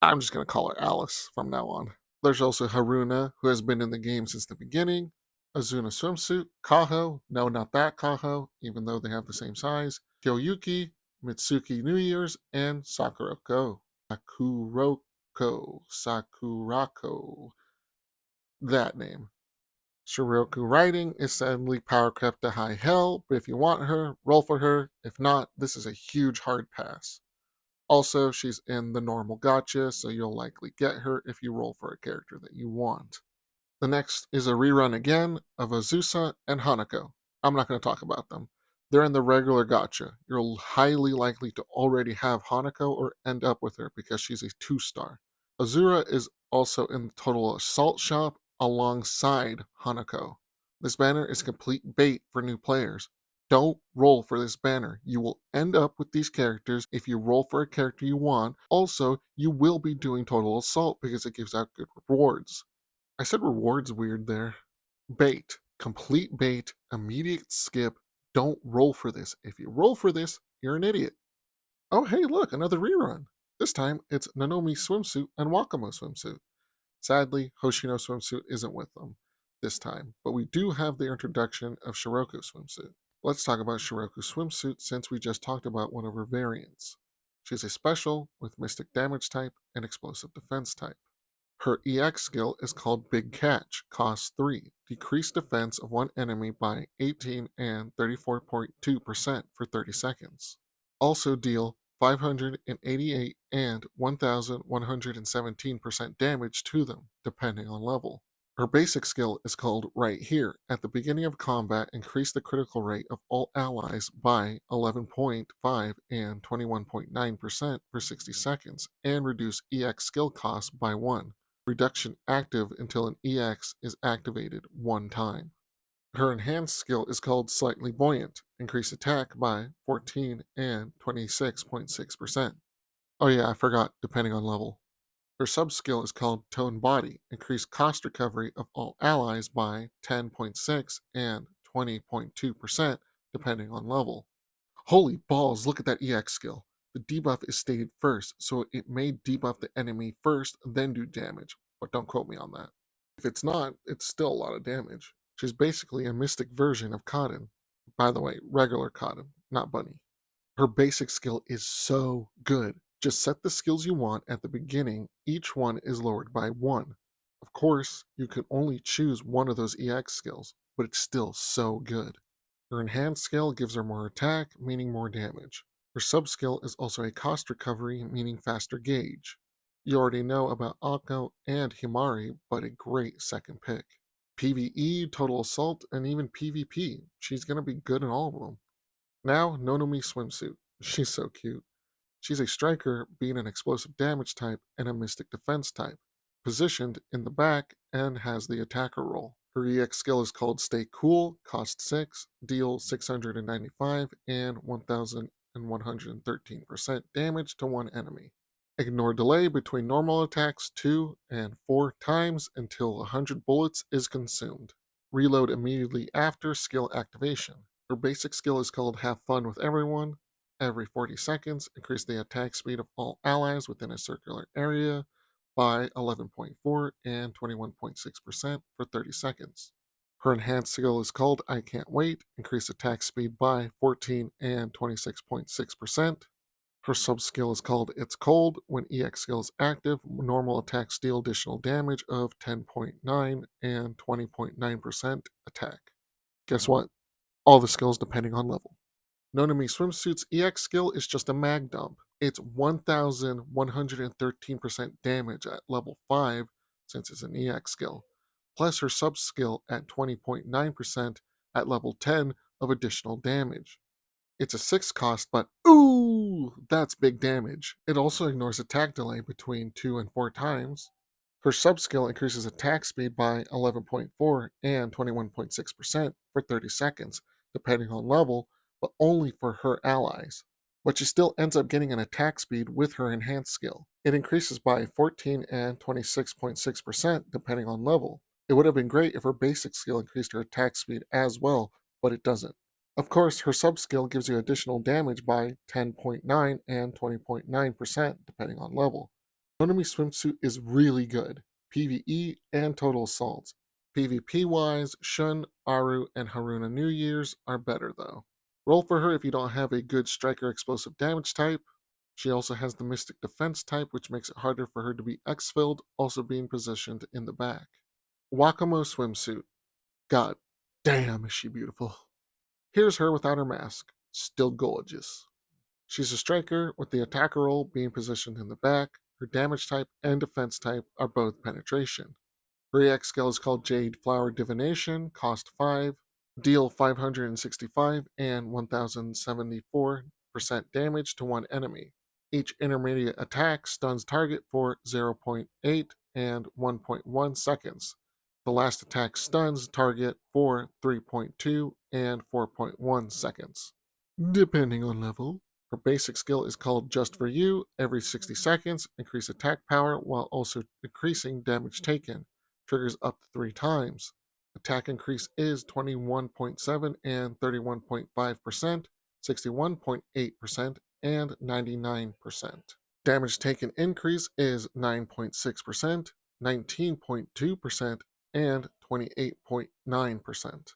I'm just going to call her Alice from now on. There's also Haruna, who has been in the game since the beginning, Azuna Swimsuit, Kaho, no, not that Kaho, even though they have the same size, Kyoyuki, Mitsuki New Year's, and Sakurako. Sakurako. That name. Shiroko Riding is sadly power crept to high hell, but if you want her, roll for her. If not, this is a huge hard pass. Also, she's in the normal gacha, so you'll likely get her if you roll for a character that you want. The next is a rerun again of Azusa and Hanako. I'm not going to talk about them. They're in the regular gacha. You're highly likely to already have Hanako or end up with her because she's a 2-star. Azura is also in the Total Assault shop alongside Hanako. This banner is complete bait for new players. Don't roll for this banner. You will end up with these characters if you roll for a character you want. Also, you will be doing Total Assault because it gives out good rewards. I said rewards weird there. Bait. Complete bait. Immediate skip. Don't roll for this. If you roll for this, you're an idiot. Oh, hey, look, another rerun. This time it's Nonomi Swimsuit and Wakamo Swimsuit. Sadly, Hoshino Swimsuit isn't with them this time, but we do have the introduction of Shiroko Swimsuit. Let's talk about Shiroko Swimsuit since we just talked about one of her variants. She's a special with Mystic Damage type and Explosive Defense type. Her EX skill is called Big Catch, cost 3, decrease defense of one enemy by 18 and 34.2% for 30 seconds. Also deal 588 and 1,117% damage to them, depending on level. Her basic skill is called Right Here. At the beginning of combat, increase the critical rate of all allies by 11.5 and 21.9% for 60 seconds, and reduce EX skill cost by 1. Reduction active until an EX is activated 1 time. Her enhanced skill is called Slightly Buoyant. Increase attack by 14 and 26.6%. Oh yeah, I forgot, depending on level. Her sub-skill is called Tone Body. Increase cost recovery of all allies by 10.6 and 20.2%, depending on level. Holy balls, look at that EX skill. The debuff is stated first, so it may debuff the enemy first, then do damage, but don't quote me on that. If it's not, it's still a lot of damage. She's basically a mystic version of Cotton. By the way, regular Cotton, not Bunny. Her basic skill is so good. Just set the skills you want at the beginning. Each one is lowered by 1. Of course, you can only choose one of those EX skills, but it's still so good. Her enhanced skill gives her more attack, meaning more damage. Her sub-skill is also a cost recovery, meaning faster gauge. You already know about Akko and Himari, but a great second pick. PvE, Total Assault, and even PvP. She's going to be good in all of them. Now, Nonomi Swimsuit. She's so cute. She's a striker, being an explosive damage type and a mystic defense type. Positioned in the back and has the attacker role. Her EX skill is called Stay Cool, cost 6, deal 695 and 1113% damage to one enemy. Ignore delay between normal attacks 2 and 4 times until 100 bullets is consumed. Reload immediately after skill activation. Her basic skill is called Have Fun with Everyone. Every 40 seconds, increase the attack speed of all allies within a circular area by 11.4 and 21.6% for 30 seconds. Her enhanced skill is called I Can't Wait. Increase attack speed by 14 and 26.6%. Her sub-skill is called It's Cold. When EX skill is active, normal attacks deal additional damage of 10.9 and 20.9% attack. Guess what? All the skills depending on level. Nonomi Swimsuit's EX skill is just a mag dump. It's 1113% damage at level 5 since it's an EX skill, plus her sub skill at 20.9% at level 10 of additional damage. It's a 6 cost, but ooh, that's big damage. It also ignores attack delay between 2 and 4 times. Her sub-skill increases attack speed by 11.4 and 21.6% for 30 seconds, depending on level, but only for her allies. But she still ends up getting an attack speed with her enhanced skill. It increases by 14 and 26.6% depending on level. It would have been great if her basic skill increased her attack speed as well, but it doesn't. Of course, her sub-skill gives you additional damage by 10.9 and 20.9% depending on level. Nonomi Swimsuit is really good, PvE and total assaults. PvP-wise, Shun, Aru, and Haruna New Year's are better though. Roll for her if you don't have a good striker explosive damage type. She also has the Mystic Defense type, which makes it harder for her to be X-filled, also being positioned in the back. Wakamo Swimsuit. God damn, is she beautiful. Here's her without her mask. Still gorgeous. She's a striker with the attacker role being positioned in the back. Her damage type and defense type are both penetration. Her EX skill is called Jade Flower Divination, cost 5, deal 565 and 1074% damage to one enemy. Each intermediate attack stuns target for 0.8 and 1.1 seconds. The last attack stuns target for 3.2 and 4.1 seconds, depending on level. Her basic skill is called Just For You. Every 60 seconds, increase attack power while also increasing damage taken. Triggers up to 3 times. Attack increase is 21.7 and 31.5%, 61.8%, and 99%. Damage taken increase is 9.6%, 19.2%, and 28.9%.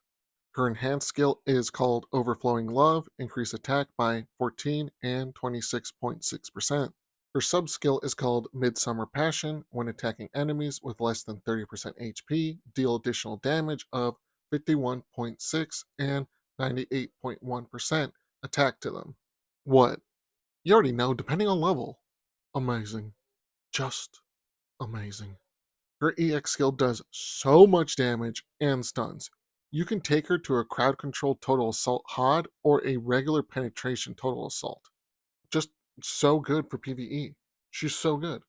Her enhanced skill is called Overflowing Love, increase attack by 14 and 26.6%. Her sub-skill is called Midsummer Passion. When attacking enemies with less than 30% HP, deal additional damage of 51.6 and 98.1% attack to them. What? You already know, depending on level. Amazing. Just amazing. Her EX skill does so much damage and stuns. You can take her to a crowd control total assault HOD or a regular penetration total assault. Just so good for PvE. She's so good.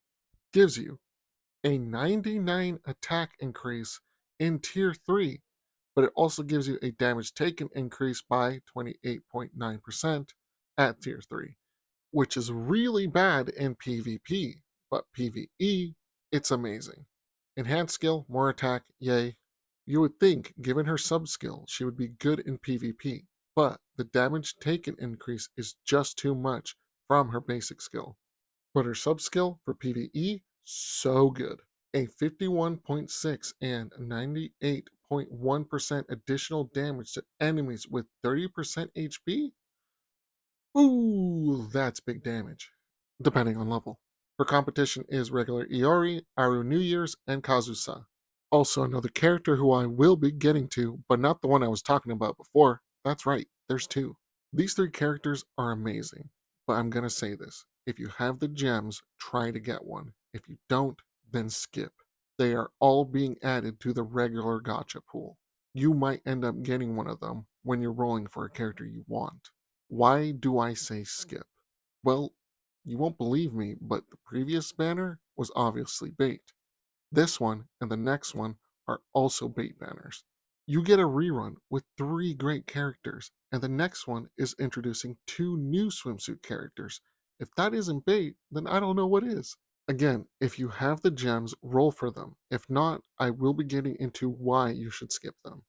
Gives you a 99 attack increase in tier 3, but it also gives you a damage taken increase by 28.9% at tier 3, which is really bad in PvP, but PvE, it's amazing. Enhanced skill, more attack, yay. You would think, given her sub skill, she would be good in PvP, but the damage taken increase is just too much from her basic skill. But her sub skill for PvE, so good. A 51.6 and 98.1% additional damage to enemies with 30% HP? Ooh, that's big damage, depending on level. Her competition is regular Iori, Aru New Year's, and Kazusa. Also, another character who I will be getting to, but not the one I was talking about before. That's right, there's two. These three characters are amazing, but I'm gonna say this. If you have the gems, try to get one. If you don't, then skip. They are all being added to the regular gacha pool. You might end up getting one of them when you're rolling for a character you want. Why do I say skip? Well, you won't believe me, but the previous banner was obviously bait. This one and the next one are also bait banners. You get a rerun with 3 great characters, and the next one is introducing 2 new swimsuit characters. If that isn't bait, then I don't know what is. Again, if you have the gems, roll for them. If not, I will be getting into why you should skip them.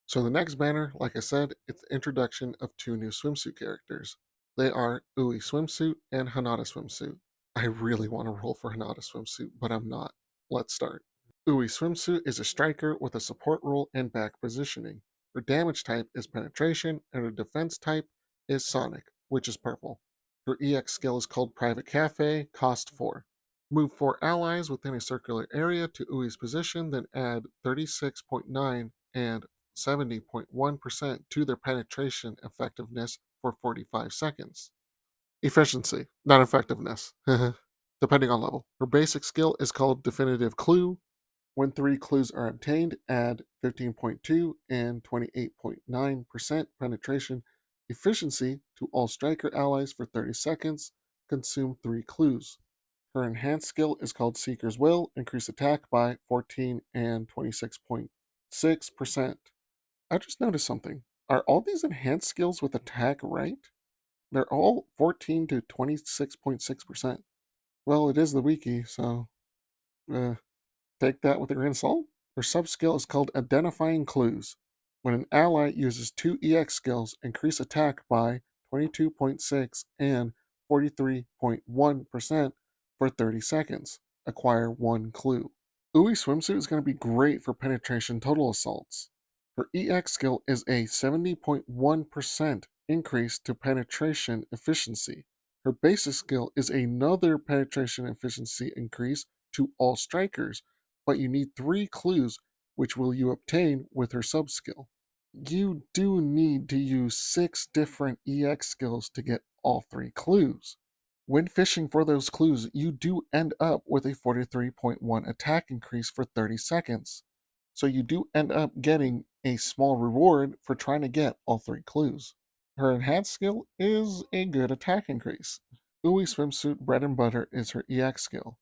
So the next banner, like I said, it's the introduction of 2 new swimsuit characters. They are Iori Swimsuit and Hinata Swimsuit. I really want to roll for Hinata Swimsuit, but I'm not. Let's start. Iori Swimsuit is a striker with a support role and back positioning. Her damage type is penetration, and her defense type is Sonic, which is purple. Her EX skill is called Private Cafe, cost 4. Move 4 allies within a circular area to Ui's position, then add 36.9 and 70.1% to their penetration effectiveness for 45 seconds. Efficiency, not effectiveness, depending on level. Her basic skill is called Definitive Clue. When 3 clues are obtained, add 15.2 and 28.9% penetration efficiency to all striker allies for 30 seconds. Consume 3 clues. Her enhanced skill is called Seeker's Will, increase attack by 14 and 26.6%. I just noticed something. Are all these enhanced skills with attack right? They're all 14 to 26.6%. Well, it is the wiki, so uh, take that with a grain of salt. Her sub skill is called Identifying Clues. When an ally uses 2 EX skills, increase attack by 22.6 and 43.1% for 30 seconds. Acquire 1 clue. Ui Swimsuit is going to be great for penetration total assaults. Her EX skill is a 70.1% increase to penetration efficiency. Her basic skill is another penetration efficiency increase to all strikers, but you need 3 clues, which will you obtain with her sub skill. You do need to use 6 different EX skills to get all 3 clues. When fishing for those clues, you do end up with a 43.1 attack increase for 30 seconds. So you do end up getting a small reward for trying to get all 3 clues. Her enhanced skill is a good attack increase. Ui Swimsuit Bread and Butter is her EX skill.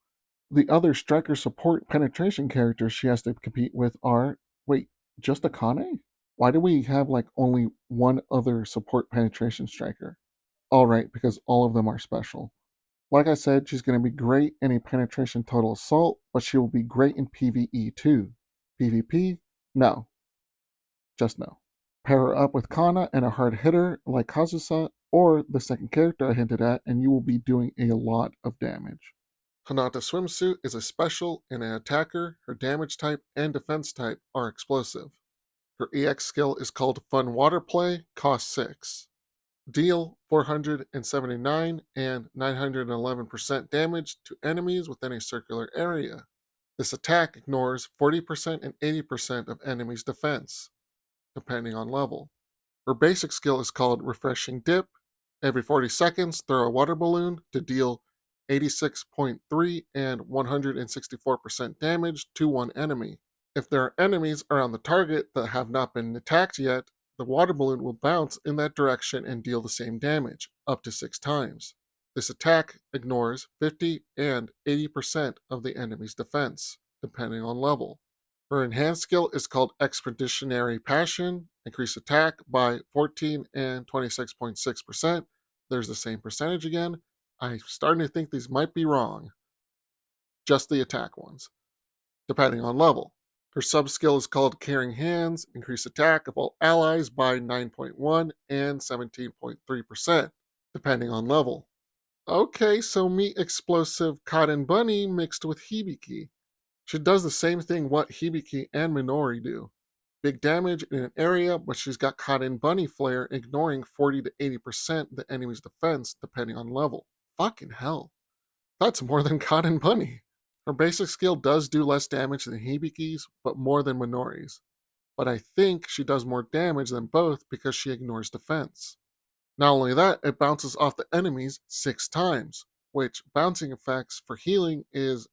The other striker support penetration characters she has to compete with are, wait, just Akane? Why do we have like only one other support penetration striker? All right, because all of them are special. Like I said, she's going to be great in a penetration total assault, but she will be great in PvE too. PvP? No. Just no. Pair her up with Kana and a hard hitter like Kazusa or the second character I hinted at, and you will be doing a lot of damage. Hinata Swimsuit is a special and an attacker. Her damage type and defense type are explosive. Her EX skill is called Fun Water Play, cost 6. Deal 479 and 911% damage to enemies within a circular area. This attack ignores 40% and 80% of enemies' defense, depending on level. Her basic skill is called Refreshing Dip. Every 40 seconds, throw a water balloon to deal 86.3 and 164% damage to one enemy. If there are enemies around the target that have not been attacked yet, the water balloon will bounce in that direction and deal the same damage, up to 6 times. This attack ignores 50 and 80% of the enemy's defense, depending on level. Her enhanced skill is called Expeditionary Passion, increase attack by 14 and 26.6%. There's the same percentage again. I'm starting to think these might be wrong. Just the attack ones, depending on level. Her sub-skill is called Caring Hands, increase attack of all allies by 9.1 and 17.3%, depending on level. Okay, so meet Explosive Cotton Bunny mixed with Hibiki. She does the same thing what Hibiki and Minori do. Big damage in an area, but she's got Cotton Bunny Flare, ignoring 40 to 80% the enemy's defense, depending on level. Fucking hell. That's more than Cotton Bunny. Her basic skill does do less damage than Hibiki's, but more than Minori's. But I think she does more damage than both because she ignores defense. Not only that, it bounces off the enemies 6 times, which bouncing effects for healing is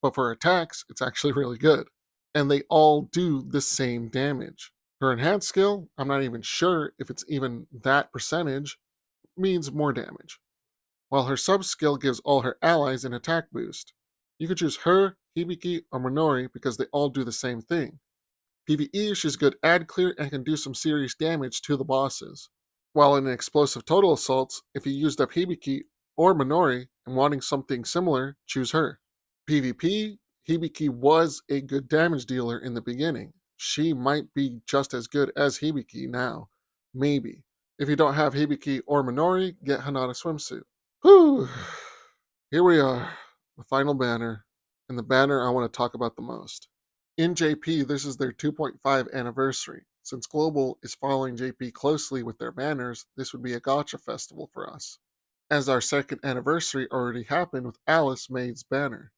but for attacks, it's actually really good. And they all do the same damage. Her enhanced skill, I'm not even sure if it's even that percentage, means more damage, while her sub-skill gives all her allies an attack boost. You could choose her, Hibiki, or Minori because they all do the same thing. PvE, she's good ad clear and can do some serious damage to the bosses. While in explosive total assaults, if you used up Hibiki or Minori and wanting something similar, choose her. PvP, Hibiki was a good damage dealer in the beginning. She might be just as good as Hibiki now. Maybe. If you don't have Hibiki or Minori, get Hinata Swimsuit. Whew. Here we are, the final banner, and the banner I want to talk about the most. In JP, this is their 2.5 anniversary. Since Global is following JP closely with their banners, this would be a gotcha festival for us, as our second anniversary already happened with Alice Maid's banner.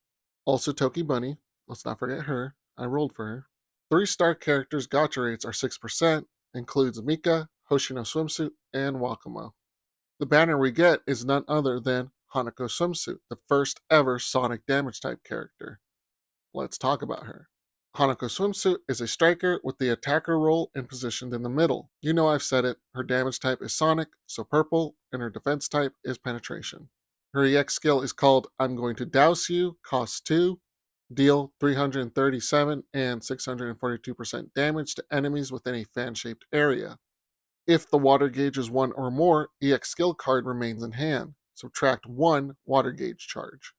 Also Toki Bunny, let's not forget her, I rolled for her. 3-star characters gotcha rates are 6%, includes Mika, Hoshino Swimsuit, and Wakamo. The banner we get is none other than Hanako Swimsuit, the first ever Sonic damage type character. Let's talk about her. Hanako Swimsuit is a striker with the attacker role and positioned in the middle. You know I've said it, her damage type is Sonic, so purple, and her defense type is penetration. Her EX skill is called I'm Going to Douse You, cost 2, deal 337 and 642% damage to enemies within a fan-shaped area. If the water gauge is 1 or more, EX skill card remains in hand. Subtract 1 water gauge charge.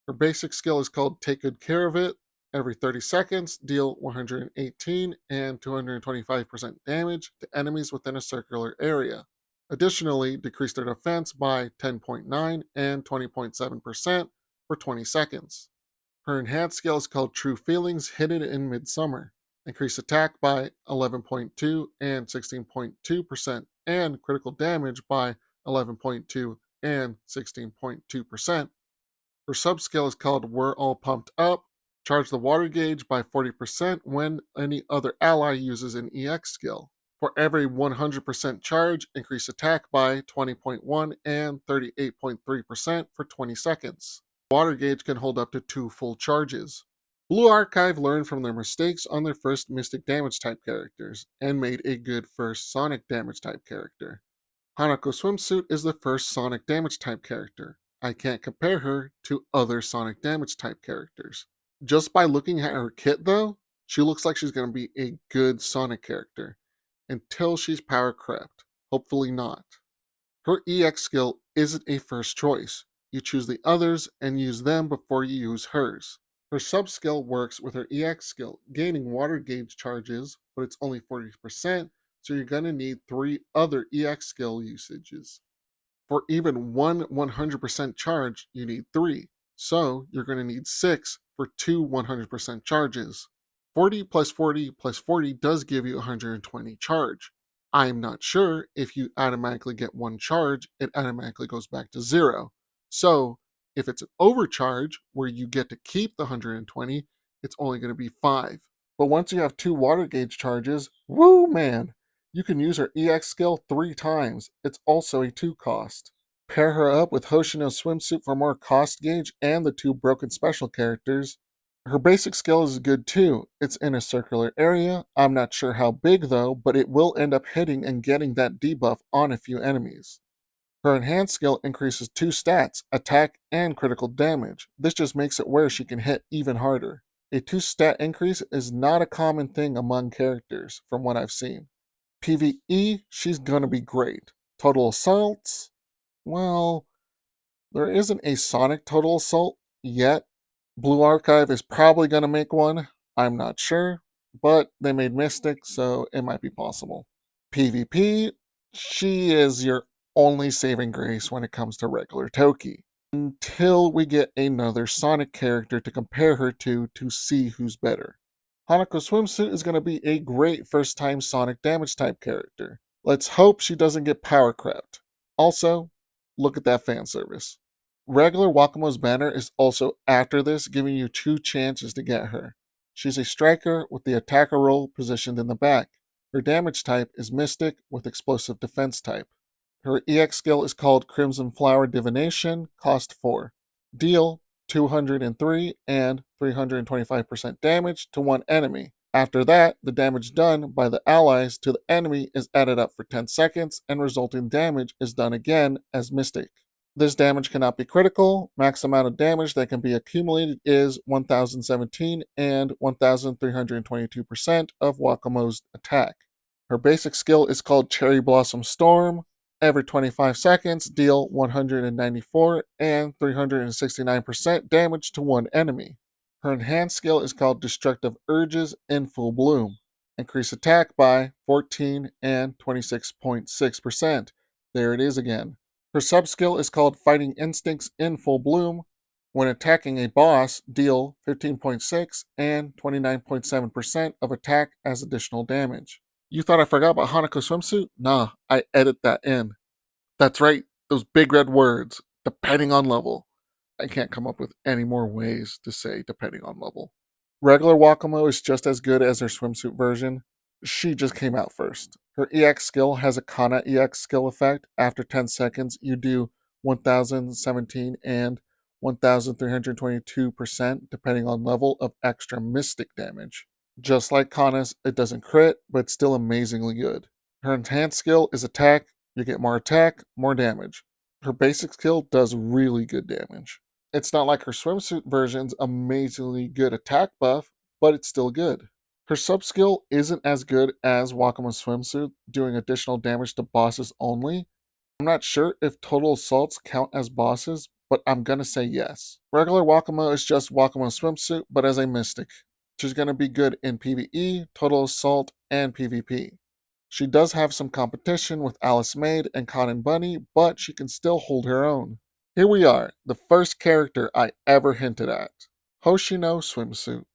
Her basic skill is called Take Good Care of It. Every 30 seconds, deal 118 and 225% damage to enemies within a circular area. Additionally, decrease their defense by 10.9 and 20.7% for 20 seconds. Her enhanced skill is called True Feelings Hidden in Midsummer. Increase attack by 11.2 and 16.2%, and critical damage by 11.2 and 16.2%. Her sub-skill is called We're All Pumped Up. Charge the water gauge by 40% when any other ally uses an EX skill. For every 100% charge, increase attack by 20.1 and 38.3% for 20 seconds. Water gauge can hold up to 2 full charges. Blue Archive learned from their mistakes on their first Mystic damage type characters and made a good first Sonic damage type character. Hanako Swimsuit is the first Sonic damage type character. I can't compare her to other Sonic damage type characters. Just by looking at her kit though, she looks like she's going to be a good Sonic character. Until she's power crept. Hopefully not. Her EX skill isn't a first choice. You choose the others and use them before you use hers. Her sub-skill works with her EX skill, gaining water gauge charges, but it's only 40%, so you're going to need 3 other EX skill usages. For even one 100% charge, you need 3, so you're going to need 6 for 2 100% charges. 40 plus 40 plus 40 does give you 120 charge. I'm not sure if you automatically get 1 charge, it automatically goes back to 0. So if it's an overcharge where you get to keep the 120, it's only going to be 5. But once you have 2 water gauge charges, woo man, you can use her EX skill 3 times. It's also a 2 cost. Pair her up with Hoshino Swimsuit for more cost gauge and the two broken special characters. Her basic skill is good too. It's in a circular area. I'm not sure how big though, but it will end up hitting and getting that debuff on a few enemies. Her enhanced skill increases two stats, attack and critical damage. This just makes it where she can hit even harder. A 2 stat increase is not a common thing among characters, from what I've seen. PvE, she's gonna be great. Total assaults, well, there isn't a Sonic Total Assault yet. Blue Archive is probably gonna make one. I'm not sure, but they made Mystic, so it might be possible. PvP, she is your only saving grace when it comes to regular Toki. Until we get another Sonic character to compare her to see who's better. Hanako Swimsuit is going to be a great first time Sonic damage type character. Let's hope she doesn't get power crept. Also, look at that fan service. Regular Wakamo's banner is also after this, giving you 2 chances to get her. She's a striker with the attacker role positioned in the back. Her damage type is Mystic with explosive defense type. Her EX skill is called Crimson Flower Divination, cost 4. Deal 203 and 325% damage to one enemy. After that, the damage done by the allies to the enemy is added up for 10 seconds, and resulting damage is done again as Mystic. This damage cannot be critical. Max amount of damage that can be accumulated is 1017 and 1322% of Wakamo's attack. Her basic skill is called Cherry Blossom Storm. Every 25 seconds, deal 194 and 369% damage to one enemy. Her enhanced skill is called Destructive Urges in Full Bloom. Increase attack by 14 and 26.6%. There it is again. Her sub-skill is called Fighting Instincts in Full Bloom. When attacking a boss, deal 15.6 and 29.7% of attack as additional damage. You thought I forgot about Hanako Swimsuit? Nah, I edit that in. That's right, those big red words, depending on level. I can't come up with any more ways to say depending on level. Regular Wakamo is just as good as her swimsuit version. She just came out first. Her EX skill has a Kana EX skill effect. After 10 seconds, you do 1017 and 1322% depending on level of extra mystic damage. Just like Kana's, it doesn't crit, but it's still amazingly good. Her enhanced skill is attack. You get more attack, more damage. Her basic skill does really good damage. It's not like her swimsuit version's amazingly good attack buff, but it's still good. Her sub skill isn't as good as Wakamo Swimsuit, doing additional damage to bosses only. I'm not sure if total assaults count as bosses, but I'm gonna say yes. Regular Wakamo is just Wakamo Swimsuit, but as a mystic. She's gonna be good in PvE, total assault, and PvP. She does have some competition with Alice Maid and Cotton Bunny, but she can still hold her own. Here we are, the first character I ever hinted at. Hoshino Swimsuit.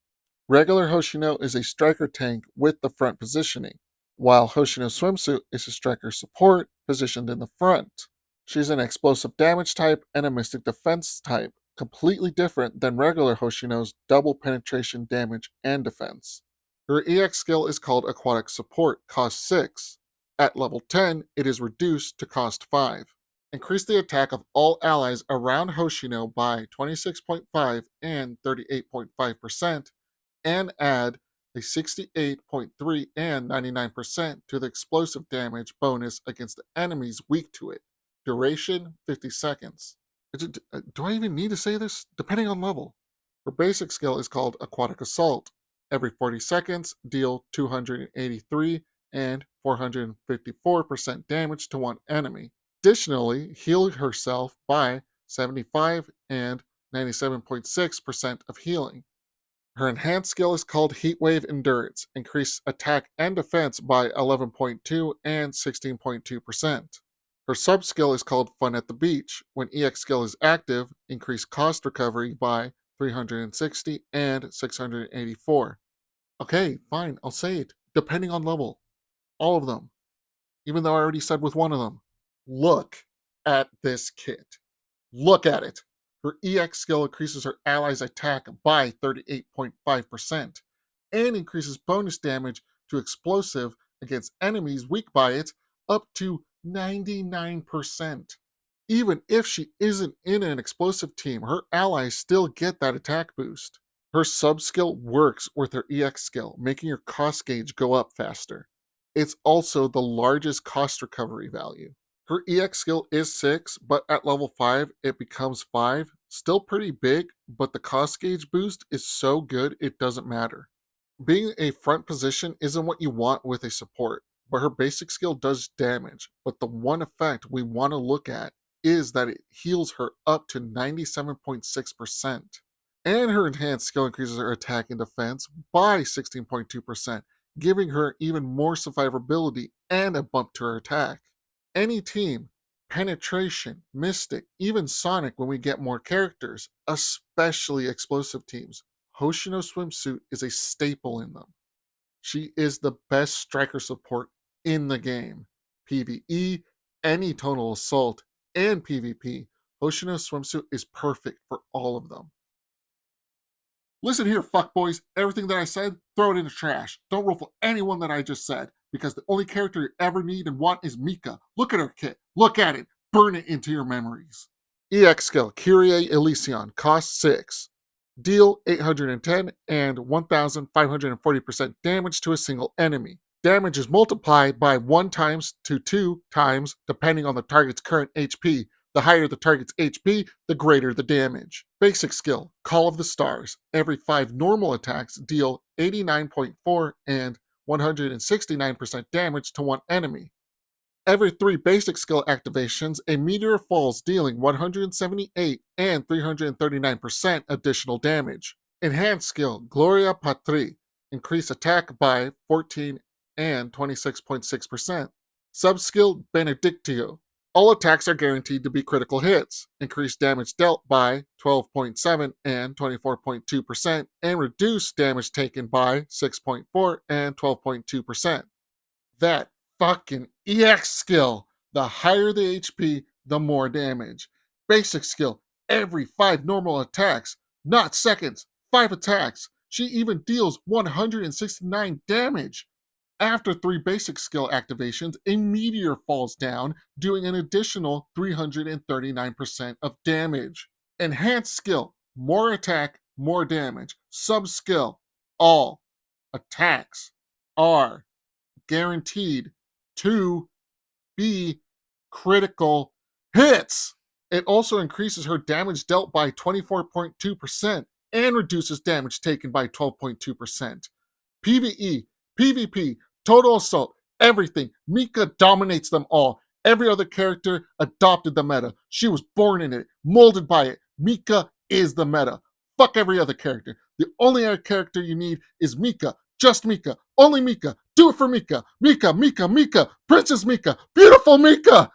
Regular Hoshino is a striker tank with the front positioning, while Hoshino Swimsuit is a striker support positioned in the front. She's an explosive damage type and a mystic defense type, completely different than regular Hoshino's double penetration damage and defense. Her EX skill is called Aquatic Support, cost 6. At level 10, it is reduced to cost 5. Increase the attack of all allies around Hoshino by 26.5 and 38.5%, and add a 68.3 and 99% to the explosive damage bonus against the enemies weak to it. Duration 50 seconds. Do I even need to say this? Depending on level. Her basic skill is called Aquatic Assault. Every 40 seconds, deal 283 and 454% damage to one enemy. Additionally, heal herself by 75 and 97.6% of healing. Her enhanced skill is called Heatwave Endurance, increase attack and defense by 11.2 and 16.2%. Her sub skill is called Fun at the Beach. When EX skill is active, increase cost recovery by 360 and 684. Okay, fine, I'll say it. Depending on level. All of them. Even though I already said with one of them. Look at this kit. Look at it. Her EX skill increases her allies' attack by 38.5% and increases bonus damage to explosive against enemies weak by it up to 99%. Even if she isn't in an explosive team, her allies still get that attack boost. Her sub skill works with her EX skill, making her cost gauge go up faster. It's also the largest cost recovery value. Her EX skill is 6, but at level 5 it becomes 5. Still pretty big, but the cost gauge boost is so good it doesn't matter. Being a front position isn't what you want with a support, but her basic skill does damage. But the one effect we want to look at is that it heals her up to 97.6%. And her enhanced skill increases her attack and defense by 16.2%, giving her even more survivability and a bump to her attack. Any team, Penetration, Mystic, even Sonic when we get more characters, especially explosive teams, Hoshino Swimsuit is a staple in them. She is the best striker support in the game. PvE, any tonal assault, and PvP, Hoshino Swimsuit is perfect for all of them. Listen here, fuckboys. Everything that I said, throw it in the trash. Don't roll for anyone that I just said, because the only character you ever need and want is Mika. Look at her kit. Look at it. Burn it into your memories. EX skill, Kyrie Elysion, cost 6. Deal 810 and 1,540% damage to a single enemy. Damage is multiplied by 1 times to 2 times, depending on the target's current HP. The higher the target's HP, the greater the damage. Basic skill, Call of the Stars. Every 5 normal attacks deal 89.4 and 169% damage to one enemy. Every 3 basic skill activations, a meteor falls, dealing 178 and 339% additional damage. Enhanced skill, Gloria Patri. Increase attack by 14 and 26.6%. Sub-skill, Benedictio. All attacks are guaranteed to be critical hits. Increase damage dealt by 12.7 and 24.2%, and reduce damage taken by 6.4 and 12.2%. That fucking EX skill. The higher the HP, the more damage. Basic skill, every 5 normal attacks, not seconds, 5 attacks. She even deals 169 damage. After 3 basic skill activations, a meteor falls down, doing an additional 339% of damage. Enhanced skill, more attack, more damage. Sub skill, all attacks are guaranteed to be critical hits. It also increases her damage dealt by 24.2% and reduces damage taken by 12.2%. PvE, PvP, total assault, everything. Mika dominates them all. Every other character adopted the meta. She was born in it, molded by it. Mika is the meta. Fuck every other character. The only other character you need is Mika. Just Mika. Only Mika. Do it for Mika. Mika, Mika, Mika. Princess Mika. Beautiful Mika.